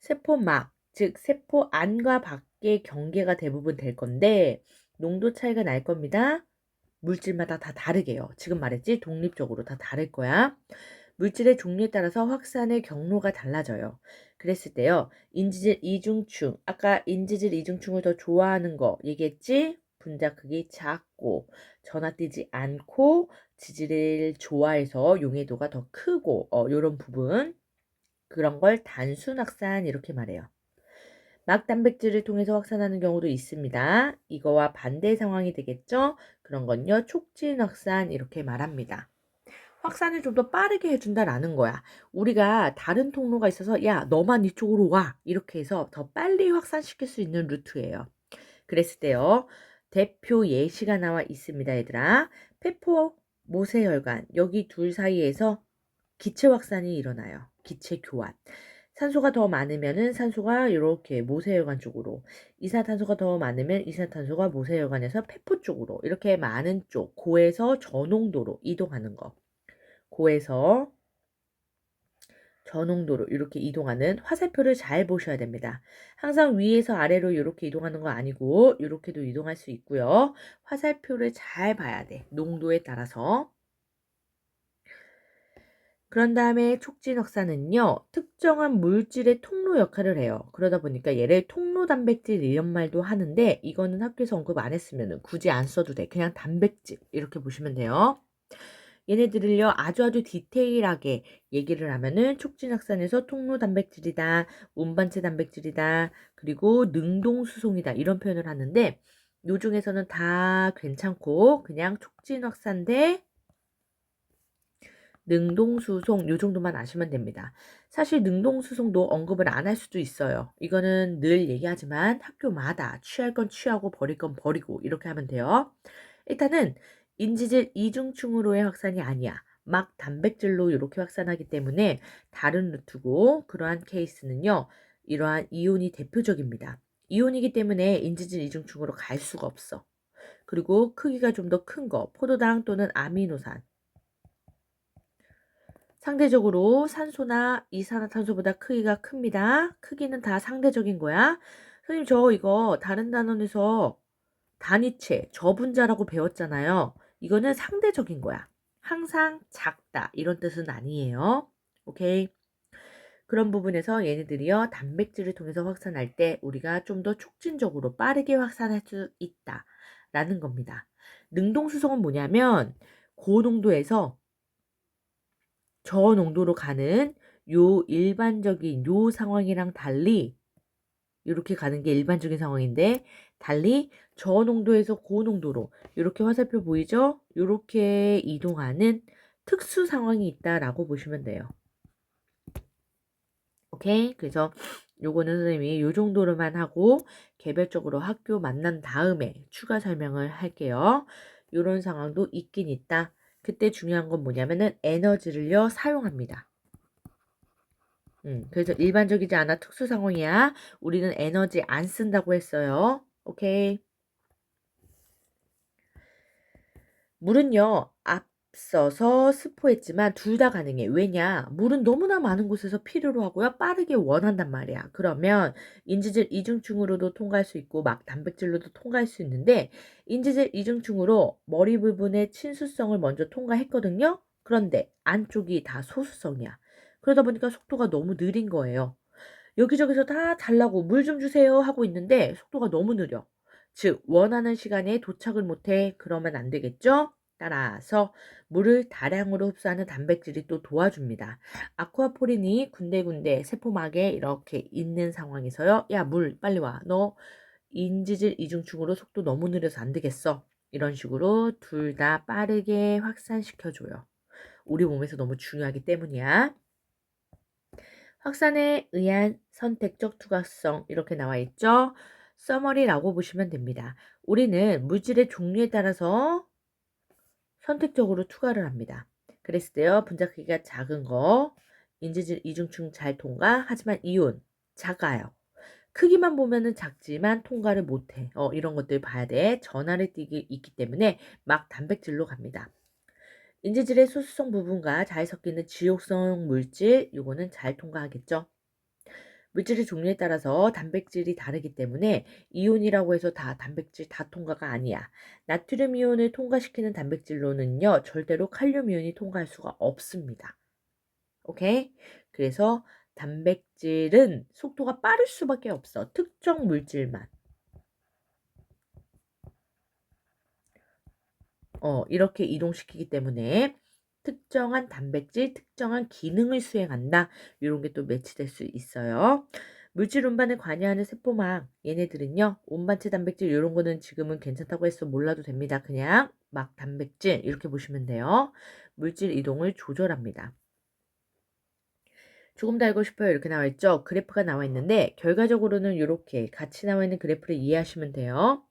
세포막, 즉 세포 안과 밖의 경계가 대부분 될 건데 농도 차이가 날 겁니다. 물질마다 다 다르게요. 지금 말했지? 독립적으로 다 다를 거야. 물질의 종류에 따라서 확산의 경로가 달라져요. 그랬을 때요. 인지질 이중충, 아까 인지질 이중충을 더 좋아하는 거 얘기했지? 분자 크기 작고 전화뛰지 않고 지질을 좋아해서 용해도가 더 크고 요런 부분 그런 걸 단순 확산 이렇게 말해요. 막 단백질을 통해서 확산하는 경우도 있습니다. 이거와 반대 상황이 되겠죠? 그런 건요. 촉진 확산 이렇게 말합니다. 확산을 좀 더 빠르게 해준다라는 거야. 우리가 다른 통로가 있어서 야 너만 이쪽으로 와 이렇게 해서 더 빨리 확산시킬 수 있는 루트예요. 그랬을 때요. 대표 예시가 나와 있습니다. 얘들아. 폐포 모세혈관 여기 둘 사이에서 기체 확산이 일어나요. 기체 교환. 산소가 더 많으면은 산소가 이렇게 모세혈관 쪽으로, 이산탄소가 더 많으면 이산탄소가 모세혈관에서 폐포 쪽으로 이렇게 많은 쪽 고에서 저농도로 이동하는 거. 고에서 저농도로 이렇게 이동하는 화살표를 잘 보셔야 됩니다. 항상 위에서 아래로 이렇게 이동하는 거 아니고 이렇게도 이동할 수 있고요. 화살표를 잘 봐야 돼. 농도에 따라서. 그런 다음에 촉진 확산은요. 특정한 물질의 통로 역할을 해요. 그러다 보니까 얘를 통로 단백질 이런 말도 하는데 이거는 학교에서 언급 안 했으면 굳이 안 써도 돼. 그냥 단백질 이렇게 보시면 돼요. 얘네들을요 아주 디테일하게 얘기를 하면은 촉진 확산에서 통로 단백질이다, 운반체 단백질이다, 그리고 능동수송이다 이런 표현을 하는데 요 중에서는 다 괜찮고 그냥 촉진 확산 대 능동수송 요 정도만 아시면 됩니다. 사실 능동수송도 언급을 안 할 수도 있어요. 이거는 늘 얘기하지만 학교마다 취할 건 취하고 버릴 건 버리고 이렇게 하면 돼요. 일단은 인지질 이중충으로의 확산이 아니야. 막 단백질로 이렇게 확산하기 때문에 다른 루트고 그러한 케이스는요. 이러한 이온이 대표적입니다. 이온이기 때문에 인지질 이중충으로 갈 수가 없어. 그리고 크기가 좀 더 큰 거, 포도당 또는 아미노산. 상대적으로 산소나 이산화탄소보다 크기가 큽니다. 크기는 다 상대적인 거야. 선생님, 저 이거 다른 단원에서 단위체, 저분자라고 배웠잖아요. 이거는 상대적인 거야. 항상 작다 이런 뜻은 아니에요. 오케이. 그런 부분에서 얘네들이요 단백질을 통해서 확산할 때 우리가 좀 더 촉진적으로 빠르게 확산할 수 있다 라는 겁니다. 능동수송은 뭐냐면 고농도에서 저농도로 가는 요 일반적인 요 상황이랑 달리 이렇게 가는 게 일반적인 상황인데 달리 저농도에서 고농도로 이렇게 화살표 보이죠? 이렇게 이동하는 특수 상황이 있다라고 보시면 돼요. 오케이? 그래서 요거는 선생님이 요 정도로만 하고 개별적으로 학교 만난 다음에 추가 설명을 할게요. 요런 상황도 있긴 있다. 그때 중요한 건 뭐냐면은 에너지를요 사용합니다. 그래서 일반적이지 않아 특수 상황이야. 우리는 에너지 안 쓴다고 했어요. 오케이. 물은요, 앞서서 스포했지만 둘 다 가능해. 왜냐? 물은 너무나 많은 곳에서 필요로 하고요. 빠르게 원한단 말이야. 그러면 인지질 이중충으로도 통과할 수 있고 막 단백질로도 통과할 수 있는데 인지질 이중충으로 머리 부분의 친수성을 먼저 통과했거든요. 그런데 안쪽이 다 소수성이야. 그러다 보니까 속도가 너무 느린 거예요. 여기저기서 다 달라고 물 좀 주세요 하고 있는데 속도가 너무 느려. 즉 원하는 시간에 도착을 못해. 그러면 안 되겠죠? 따라서 물을 다량으로 흡수하는 단백질이 또 도와줍니다. 아쿠아포린이 군데군데 세포막에 이렇게 있는 상황에서요. 야, 물 빨리 와. 너 인지질 이중충으로 속도 너무 느려서 안 되겠어. 이런 식으로 둘 다 빠르게 확산시켜줘요. 우리 몸에서 너무 중요하기 때문이야. 확산에 의한 선택적 투과성 이렇게 나와 있죠. 서머리라고 보시면 됩니다. 우리는 물질의 종류에 따라서 선택적으로 투과를 합니다. 그랬을 때요. 분자 크기가 작은 거 인지질 이중충 잘 통과 하지만 이온 작아요. 크기만 보면은 작지만 통과를 못해. 이런 것들 봐야 돼. 전하를 띠기 있기 때문에 막 단백질로 갑니다. 인지질의 소수성 부분과 잘 섞이는 지옥성 물질, 요거는 잘 통과하겠죠. 물질의 종류에 따라서 단백질이 다르기 때문에 이온이라고 해서 다 단백질 다 통과가 아니야. 나트륨 이온을 통과시키는 단백질로는요, 절대로 칼륨 이온이 통과할 수가 없습니다. 오케이? 그래서 단백질은 속도가 빠를 수밖에 없어. 특정 물질만. 이렇게 이동시키기 때문에 특정한 단백질, 특정한 기능을 수행한다. 이런 게 또 매치될 수 있어요. 물질 운반에 관여하는 세포막, 얘네들은요, 운반체 단백질 이런 거는 지금은 괜찮다고 해서 몰라도 됩니다. 그냥 막 단백질 이렇게 보시면 돼요. 물질 이동을 조절합니다. 조금 더 알고 싶어요. 이렇게 나와 있죠. 그래프가 나와 있는데 결과적으로는 이렇게 같이 나와 있는 그래프를 이해하시면 돼요.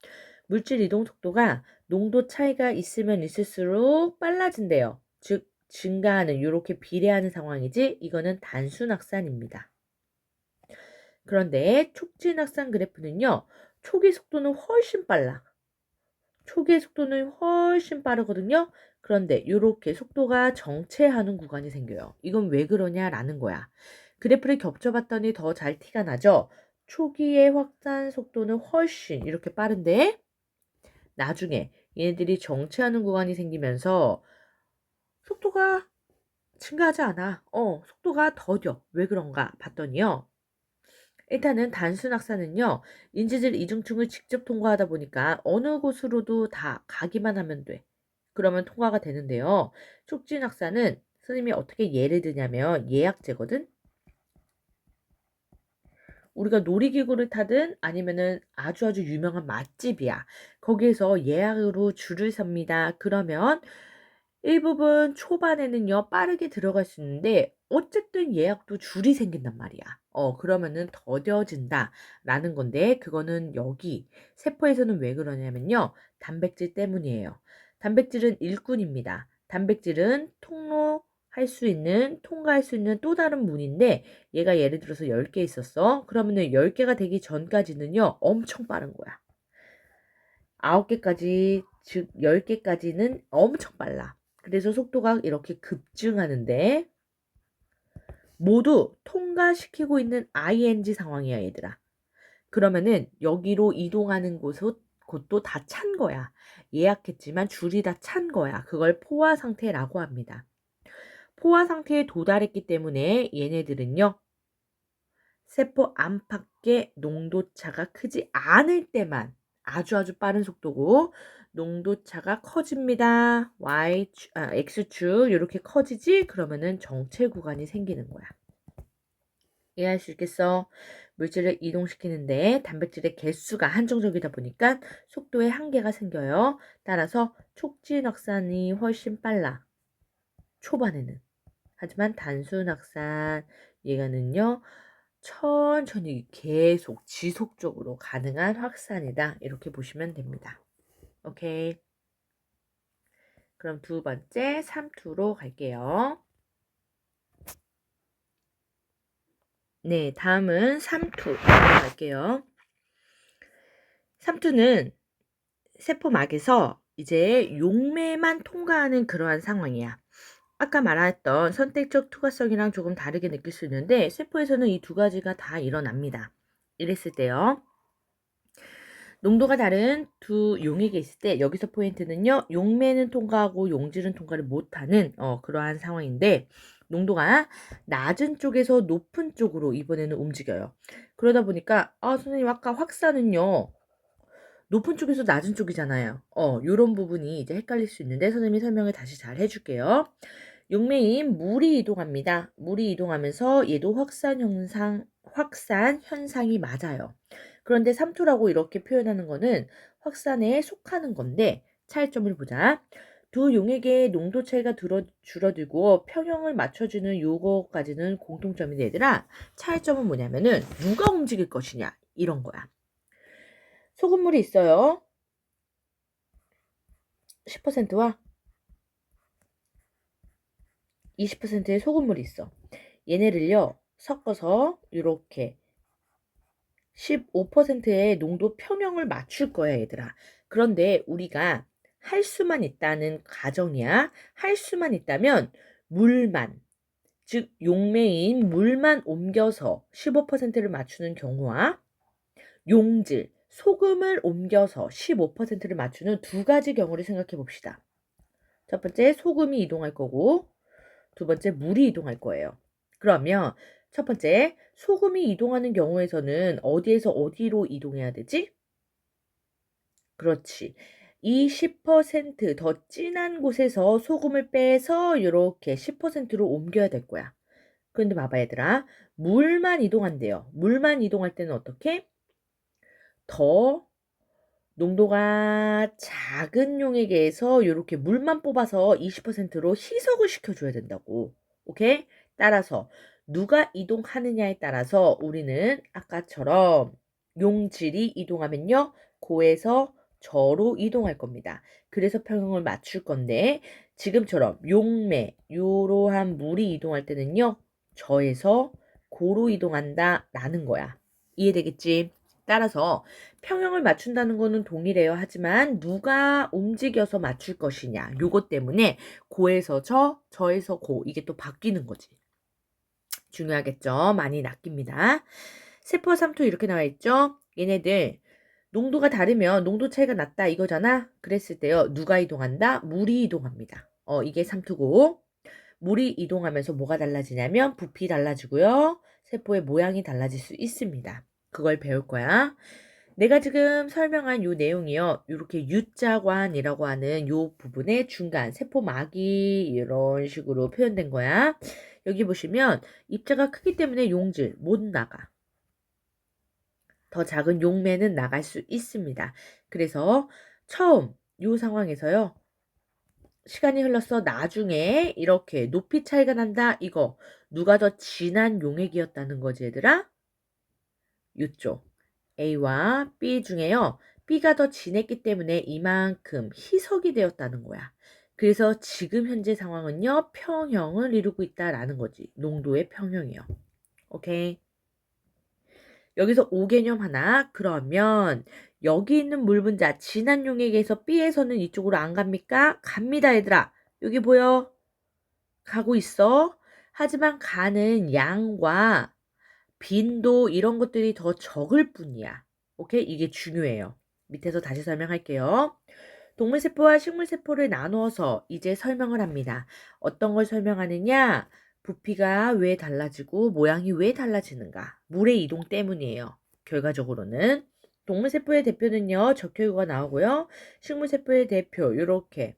물질 이동 속도가 농도 차이가 있으면 있을수록 빨라진대요. 즉 증가하는 이렇게 비례하는 상황이지 이거는 단순 확산입니다. 그런데 촉진 확산 그래프는요. 초기 속도는 훨씬 빨라. 초기의 속도는 훨씬 빠르거든요. 그런데 이렇게 속도가 정체하는 구간이 생겨요. 이건 왜 그러냐라는 거야. 그래프를 겹쳐봤더니 더 잘 티가 나죠? 초기의 확산 속도는 훨씬 이렇게 빠른데 나중에 얘네들이 정체하는 구간이 생기면서 속도가 증가하지 않아. 속도가 더뎌. 왜 그런가 봤더니요. 일단은 단순 확산은요. 인지질 이중층을 직접 통과하다 보니까 어느 곳으로도 다 가기만 하면 돼. 그러면 통과가 되는데요. 촉진학사는 선생님이 어떻게 예를 드냐면 예약제거든. 우리가 놀이기구를 타든 아니면은 아주 유명한 맛집이야. 거기에서 예약으로 줄을 섭니다. 그러면 일부분 초반에는요, 빠르게 들어갈 수 있는데, 어쨌든 예약도 줄이 생긴단 말이야. 그러면은 더뎌진다. 라는 건데, 그거는 여기, 세포에서는 왜 그러냐면요, 단백질 때문이에요. 단백질은 일꾼입니다. 단백질은 통과할 수 있는 또 다른 문인데, 얘가 예를 들어서 10개 있었어. 그러면은 10개가 되기 전까지는요, 엄청 빠른 거야. 9개까지, 즉 10개까지는 엄청 빨라. 그래서 속도가 이렇게 급증하는데 모두 통과시키고 있는 ing 상황이야, 얘들아. 그러면은 여기로 이동하는 곳도 다 찬 거야. 예약했지만 줄이 다 찬 거야. 그걸 포화 상태라고 합니다. 포화 상태에 도달했기 때문에 얘네들은요, 세포 안팎의 농도차가 크지 않을 때만 아주 빠른 속도고, 농도차가 커집니다. X축 이렇게 커지지? 그러면은 정체 구간이 생기는 거야. 이해할 수 있겠어? 물질을 이동시키는데 단백질의 개수가 한정적이다 보니까 속도에 한계가 생겨요. 따라서 촉진확산이 훨씬 빨라. 초반에는. 하지만 단순확산 얘가는요, 천천히 계속 지속적으로 가능한 확산이다. 이렇게 보시면 됩니다. 오케이. 그럼 두 번째 3투로 갈게요. 네, 다음은 3투 갈게요. 3투는 세포막에서 이제 용매만 통과하는 그러한 상황이야. 아까 말했던 선택적 투과성이랑 조금 다르게 느낄 수 있는데 세포에서는 이 두 가지가 다 일어납니다. 이랬을 때요, 농도가 다른 두 용액이 있을 때 여기서 포인트는요, 용매는 통과하고 용질은 통과를 못하는 그러한 상황인데, 농도가 낮은 쪽에서 높은 쪽으로 이번에는 움직여요. 그러다 보니까 선생님 아까 확산은요, 높은 쪽에서 낮은 쪽이잖아요. 요런 부분이 이제 헷갈릴 수 있는데 선생님이 설명을 다시 잘 해줄게요. 용매인 물이 이동합니다. 물이 이동하면서 얘도 확산 현상이 맞아요. 그런데 3투라고 이렇게 표현하는 거는 확산에 속하는 건데, 차이점을 보자. 두 용액의 농도 차이가 줄어들고 평형을 맞춰주는 요거까지는 공통점이 되더라. 차이점은 뭐냐면은 누가 움직일 것이냐, 이런 거야. 소금물이 있어요. 10%와 20%의 소금물이 있어. 얘네를요, 섞어서 이렇게 15%의 농도 평형을 맞출 거야, 얘들아. 그런데 우리가 할 수만 있다는 가정이야. 할 수만 있다면 물만, 즉 용매인 물만 옮겨서 15%를 맞추는 경우와 용질, 소금을 옮겨서 15%를 맞추는 두 가지 경우를 생각해 봅시다. 첫 번째, 소금이 이동할 거고 두 번째, 물이 이동할 거예요. 그러면 첫 번째, 소금이 이동하는 경우에서는 어디에서 어디로 이동해야 되지? 그렇지. 이 10%더 진한 곳에서 소금을 빼서 이렇게 10%로 옮겨야 될 거야. 그런데 봐봐, 얘들아. 물만 이동한대요. 물만 이동할 때는 어떻게? 더 농도가 작은 용액에서 이렇게 물만 뽑아서 20%로 희석을 시켜줘야 된다고. 오케이? 따라서 누가 이동하느냐에 따라서 우리는 아까처럼 용질이 이동하면요, 고에서 저로 이동할 겁니다. 그래서 평형을 맞출 건데 지금처럼 용매, 요러한 물이 이동할 때는요, 저에서 고로 이동한다 라는 거야. 이해되겠지? 따라서 평형을 맞춘다는 거는 동일해요. 하지만 누가 움직여서 맞출 것이냐, 요것 때문에 고에서 저에서 고, 이게 또 바뀌는 거지. 중요하겠죠? 많이 낚입니다. 세포 3투 이렇게 나와 있죠? 얘네들 농도가 다르면 농도 차이가 났다 이거잖아. 그랬을 때요, 누가 이동한다? 물이 이동합니다. 이게 3투고 물이 이동하면서 뭐가 달라지냐면 부피 달라지고요, 세포의 모양이 달라질 수 있습니다. 그걸 배울 거야. 내가 지금 설명한 요 내용이요. 이렇게 U자관이라고 하는 요 부분의 중간 세포막이 이런 식으로 표현된 거야. 여기 보시면 입자가 크기 때문에 용질 못 나가. 더 작은 용매는 나갈 수 있습니다. 그래서 처음 요 상황에서요. 시간이 흘러서 나중에 이렇게 높이 차이가 난다. 이거 누가 더 진한 용액이었다는 거지 얘들아? 요쪽 A와 B 중에요. B가 더 진했기 때문에 이만큼 희석이 되었다는 거야. 그래서 지금 현재 상황은요. 평형을 이루고 있다라는 거지. 농도의 평형이요. 오케이. 여기서 O 개념 하나. 그러면 여기 있는 물 분자 진한 용액에서 B에서는 이쪽으로 안 갑니까? 갑니다 얘들아. 여기 보여? 가고 있어. 하지만 가는 양과 빈도 이런 것들이 더 적을 뿐이야. 오케이? 이게 중요해요. 밑에서 다시 설명할게요. 동물세포와 식물세포를 나누어서 이제 설명을 합니다. 어떤 걸 설명하느냐? 부피가 왜 달라지고 모양이 왜 달라지는가? 물의 이동 때문이에요. 결과적으로는 동물세포의 대표는요. 적혈구가 나오고요. 식물세포의 대표 이렇게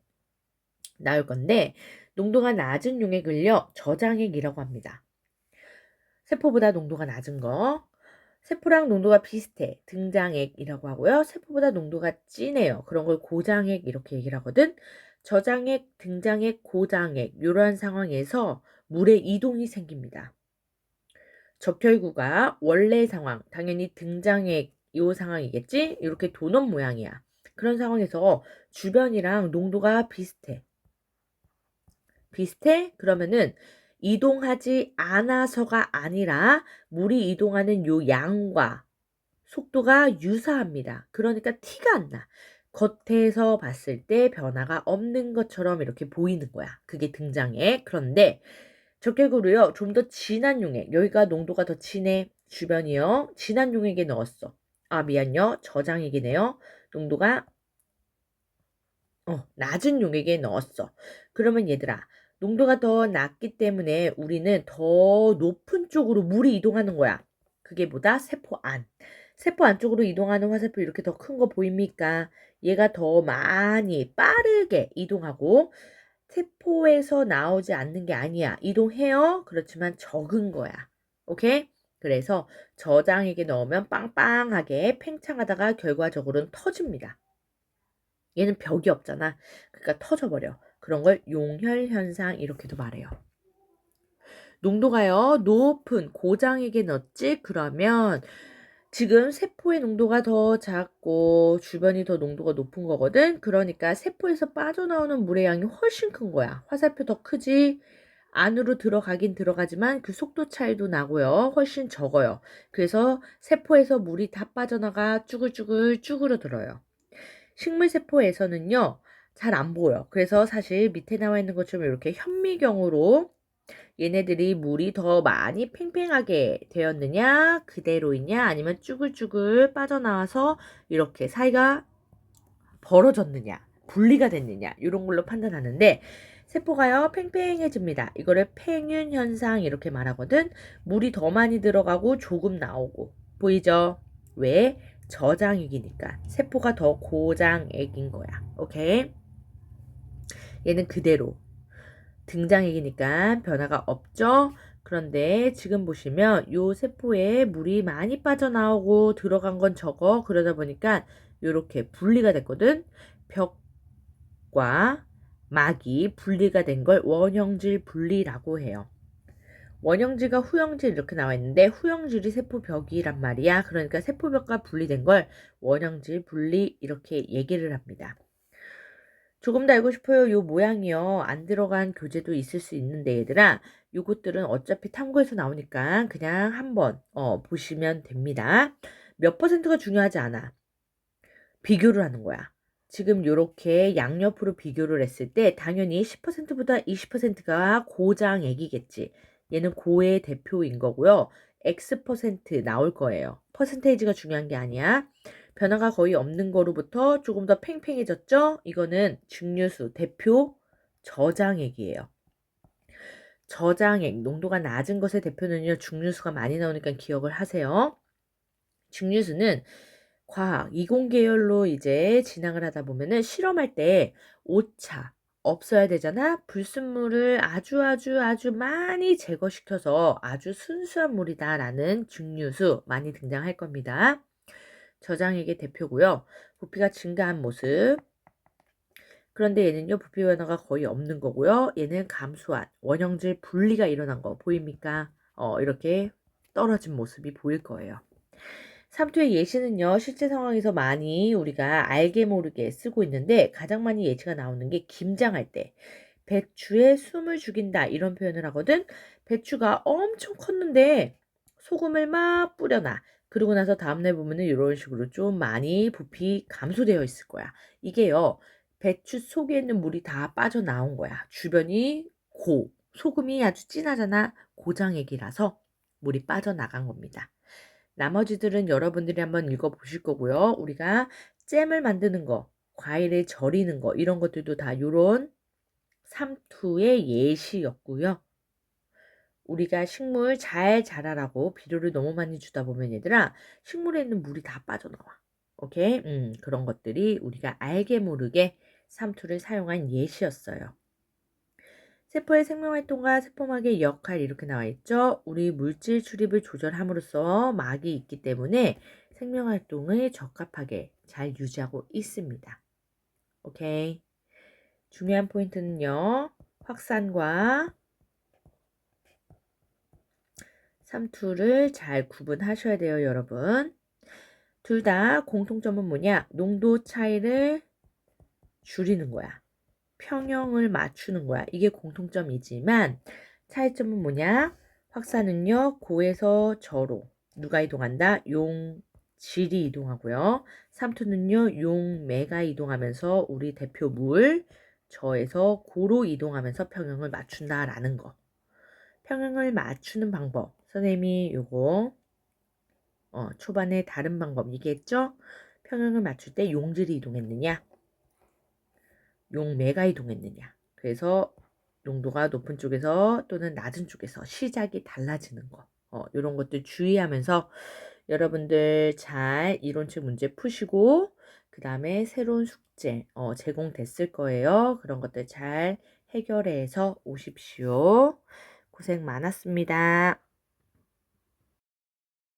나올 건데 농도가 낮은 용액을요. 저장액이라고 합니다. 세포보다 농도가 낮은 거. 세포랑 농도가 비슷해. 등장액이라고 하고요. 세포보다 농도가 진해요. 그런 걸 고장액 이렇게 얘기를 하거든. 저장액, 등장액, 고장액 이러한 상황에서 물의 이동이 생깁니다. 적혈구가 원래 상황, 당연히 등장액 이 상황이겠지? 이렇게 도넛 모양이야. 그런 상황에서 주변이랑 농도가 비슷해. 비슷해? 그러면은 이동하지 않아서가 아니라 물이 이동하는 요 양과 속도가 유사합니다. 그러니까 티가 안 나. 겉에서 봤을 때 변화가 없는 것처럼 이렇게 보이는 거야. 그게 등장해. 그런데 적혈구로요. 좀 더 진한 용액. 여기가 농도가 더 진해. 주변이요. 진한 용액에 넣었어. 아, 미안요. 저장액이네요. 농도가 낮은 용액에 넣었어. 그러면 얘들아, 농도가 더 낮기 때문에 우리는 더 높은 쪽으로 물이 이동하는 거야. 그게 뭐다? 세포 안. 세포 안쪽으로 이동하는 화살표 이렇게 더 큰 거 보입니까? 얘가 더 많이 빠르게 이동하고 세포에서 나오지 않는 게 아니야. 이동해요. 그렇지만 적은 거야. 오케이? 그래서 저장액에 넣으면 빵빵하게 팽창하다가 결과적으로는 터집니다. 얘는 벽이 없잖아. 그러니까 터져버려. 그런 걸 용혈 현상 이렇게도 말해요. 농도가요. 높은 고장액에 넣었지? 그러면 지금 세포의 농도가 더 작고 주변이 더 농도가 높은 거거든. 그러니까 세포에서 빠져나오는 물의 양이 훨씬 큰 거야. 화살표 더 크지? 안으로 들어가긴 들어가지만 그 속도 차이도 나고요. 훨씬 적어요. 그래서 세포에서 물이 다 빠져나가 쭈글쭈글 쭈그러들어요. 식물세포에서는요, 잘 안 보여. 그래서 사실 밑에 나와 있는 것처럼 이렇게 현미경으로 얘네들이 물이 더 많이 팽팽하게 되었느냐, 그대로이냐, 아니면 쭈글쭈글 빠져나와서 이렇게 사이가 벌어졌느냐, 분리가 됐느냐, 이런 걸로 판단하는데, 세포가요, 팽팽해집니다. 이거를 팽윤 현상 이렇게 말하거든. 물이 더 많이 들어가고 조금 나오고. 보이죠? 왜? 저장액이니까. 세포가 더 고장액인 거야. 오케이? 얘는 그대로. 등장액이니까 변화가 없죠? 그런데 지금 보시면 요 세포에 물이 많이 빠져나오고 들어간 건 적어. 그러다 보니까 이렇게 분리가 됐거든. 벽과 막이 분리가 된 걸 원형질 분리라고 해요. 원형질과 후형질 이렇게 나와 있는데 후형질이 세포벽이란 말이야. 그러니까 세포벽과 분리된 걸 원형질 분리 이렇게 얘기를 합니다. 조금 더 알고 싶어요. 요 모양이요. 안 들어간 교재도 있을 수 있는데 얘들아. 요것들은 어차피 탐구에서 나오니까 그냥 한번 보시면 됩니다. 몇 퍼센트가 중요하지 않아. 비교를 하는 거야. 지금 요렇게 양옆으로 비교를 했을 때 당연히 10%보다 20%가 고장액이겠지. 얘는 고의 대표인 거고요. X% 나올 거예요. 퍼센테이지가 중요한 게 아니야. 변화가 거의 없는 거로부터 조금 더 팽팽해졌죠? 이거는 증류수 대표 저장액이에요. 저장액, 농도가 낮은 것의 대표는요. 증류수가 많이 나오니까 기억을 하세요. 증류수는 과학, 이공 계열로 이제 진학을 하다 보면은 실험할 때 오차 없어야 되잖아. 불순물을 아주 많이 제거시켜서 아주 순수한 물이다라는 증류수 많이 등장할 겁니다. 저장액의 대표고요. 부피가 증가한 모습. 그런데 얘는요, 부피 변화가 거의 없는 거고요. 얘는 감소한 원형질 분리가 일어난 거 보입니까? 이렇게 떨어진 모습이 보일 거예요. 삼투의 예시는요, 실제 상황에서 많이 우리가 알게 모르게 쓰고 있는데 가장 많이 예시가 나오는 게 김장할 때 배추에 숨을 죽인다 이런 표현을 하거든. 배추가 엄청 컸는데 소금을 막 뿌려놔. 그러고 나서 다음날 보면은 이런 식으로 좀 많이 부피 감소되어 있을 거야. 이게요, 배추 속에 있는 물이 다 빠져나온 거야. 주변이 소금이 아주 진하잖아. 고장액이라서 물이 빠져나간 겁니다. 나머지들은 여러분들이 한번 읽어보실 거고요. 우리가 잼을 만드는 거, 과일을 절이는 거 이런 것들도 다 요런 삼투의 예시였고요. 우리가 식물 잘 자라라고 비료를 너무 많이 주다 보면 얘들아 식물에 있는 물이 다 빠져나와. 오케이? 그런 것들이 우리가 알게 모르게 삼투를 사용한 예시였어요. 세포의 생명활동과 세포막의 역할 이렇게 나와 있죠. 우리 물질 출입을 조절함으로써 막이 있기 때문에 생명활동을 적합하게 잘 유지하고 있습니다. 오케이. 중요한 포인트는요. 확산과 삼투를 잘 구분하셔야 돼요, 여러분. 둘 다 공통점은 뭐냐? 농도 차이를 줄이는 거야. 평형을 맞추는 거야. 이게 공통점이지만 차이점은 뭐냐? 확산은요, 고에서 저로 누가 이동한다? 용질이 이동하고요. 삼투는요, 용매가 이동하면서 우리 대표 물, 저에서 고로 이동하면서 평형을 맞춘다라는 거. 평형을 맞추는 방법. 선생님이 요거 초반에 다른 방법 얘기했죠? 평형을 맞출 때 용질이 이동했느냐? 용매가 이동했느냐. 그래서 농도가 높은 쪽에서 또는 낮은 쪽에서 시작이 달라지는 거. 이런 것들 주의하면서 여러분들 잘 이론책 문제 푸시고 그 다음에 새로운 숙제 제공됐을 거예요. 그런 것들 잘 해결해서 오십시오. 고생 많았습니다.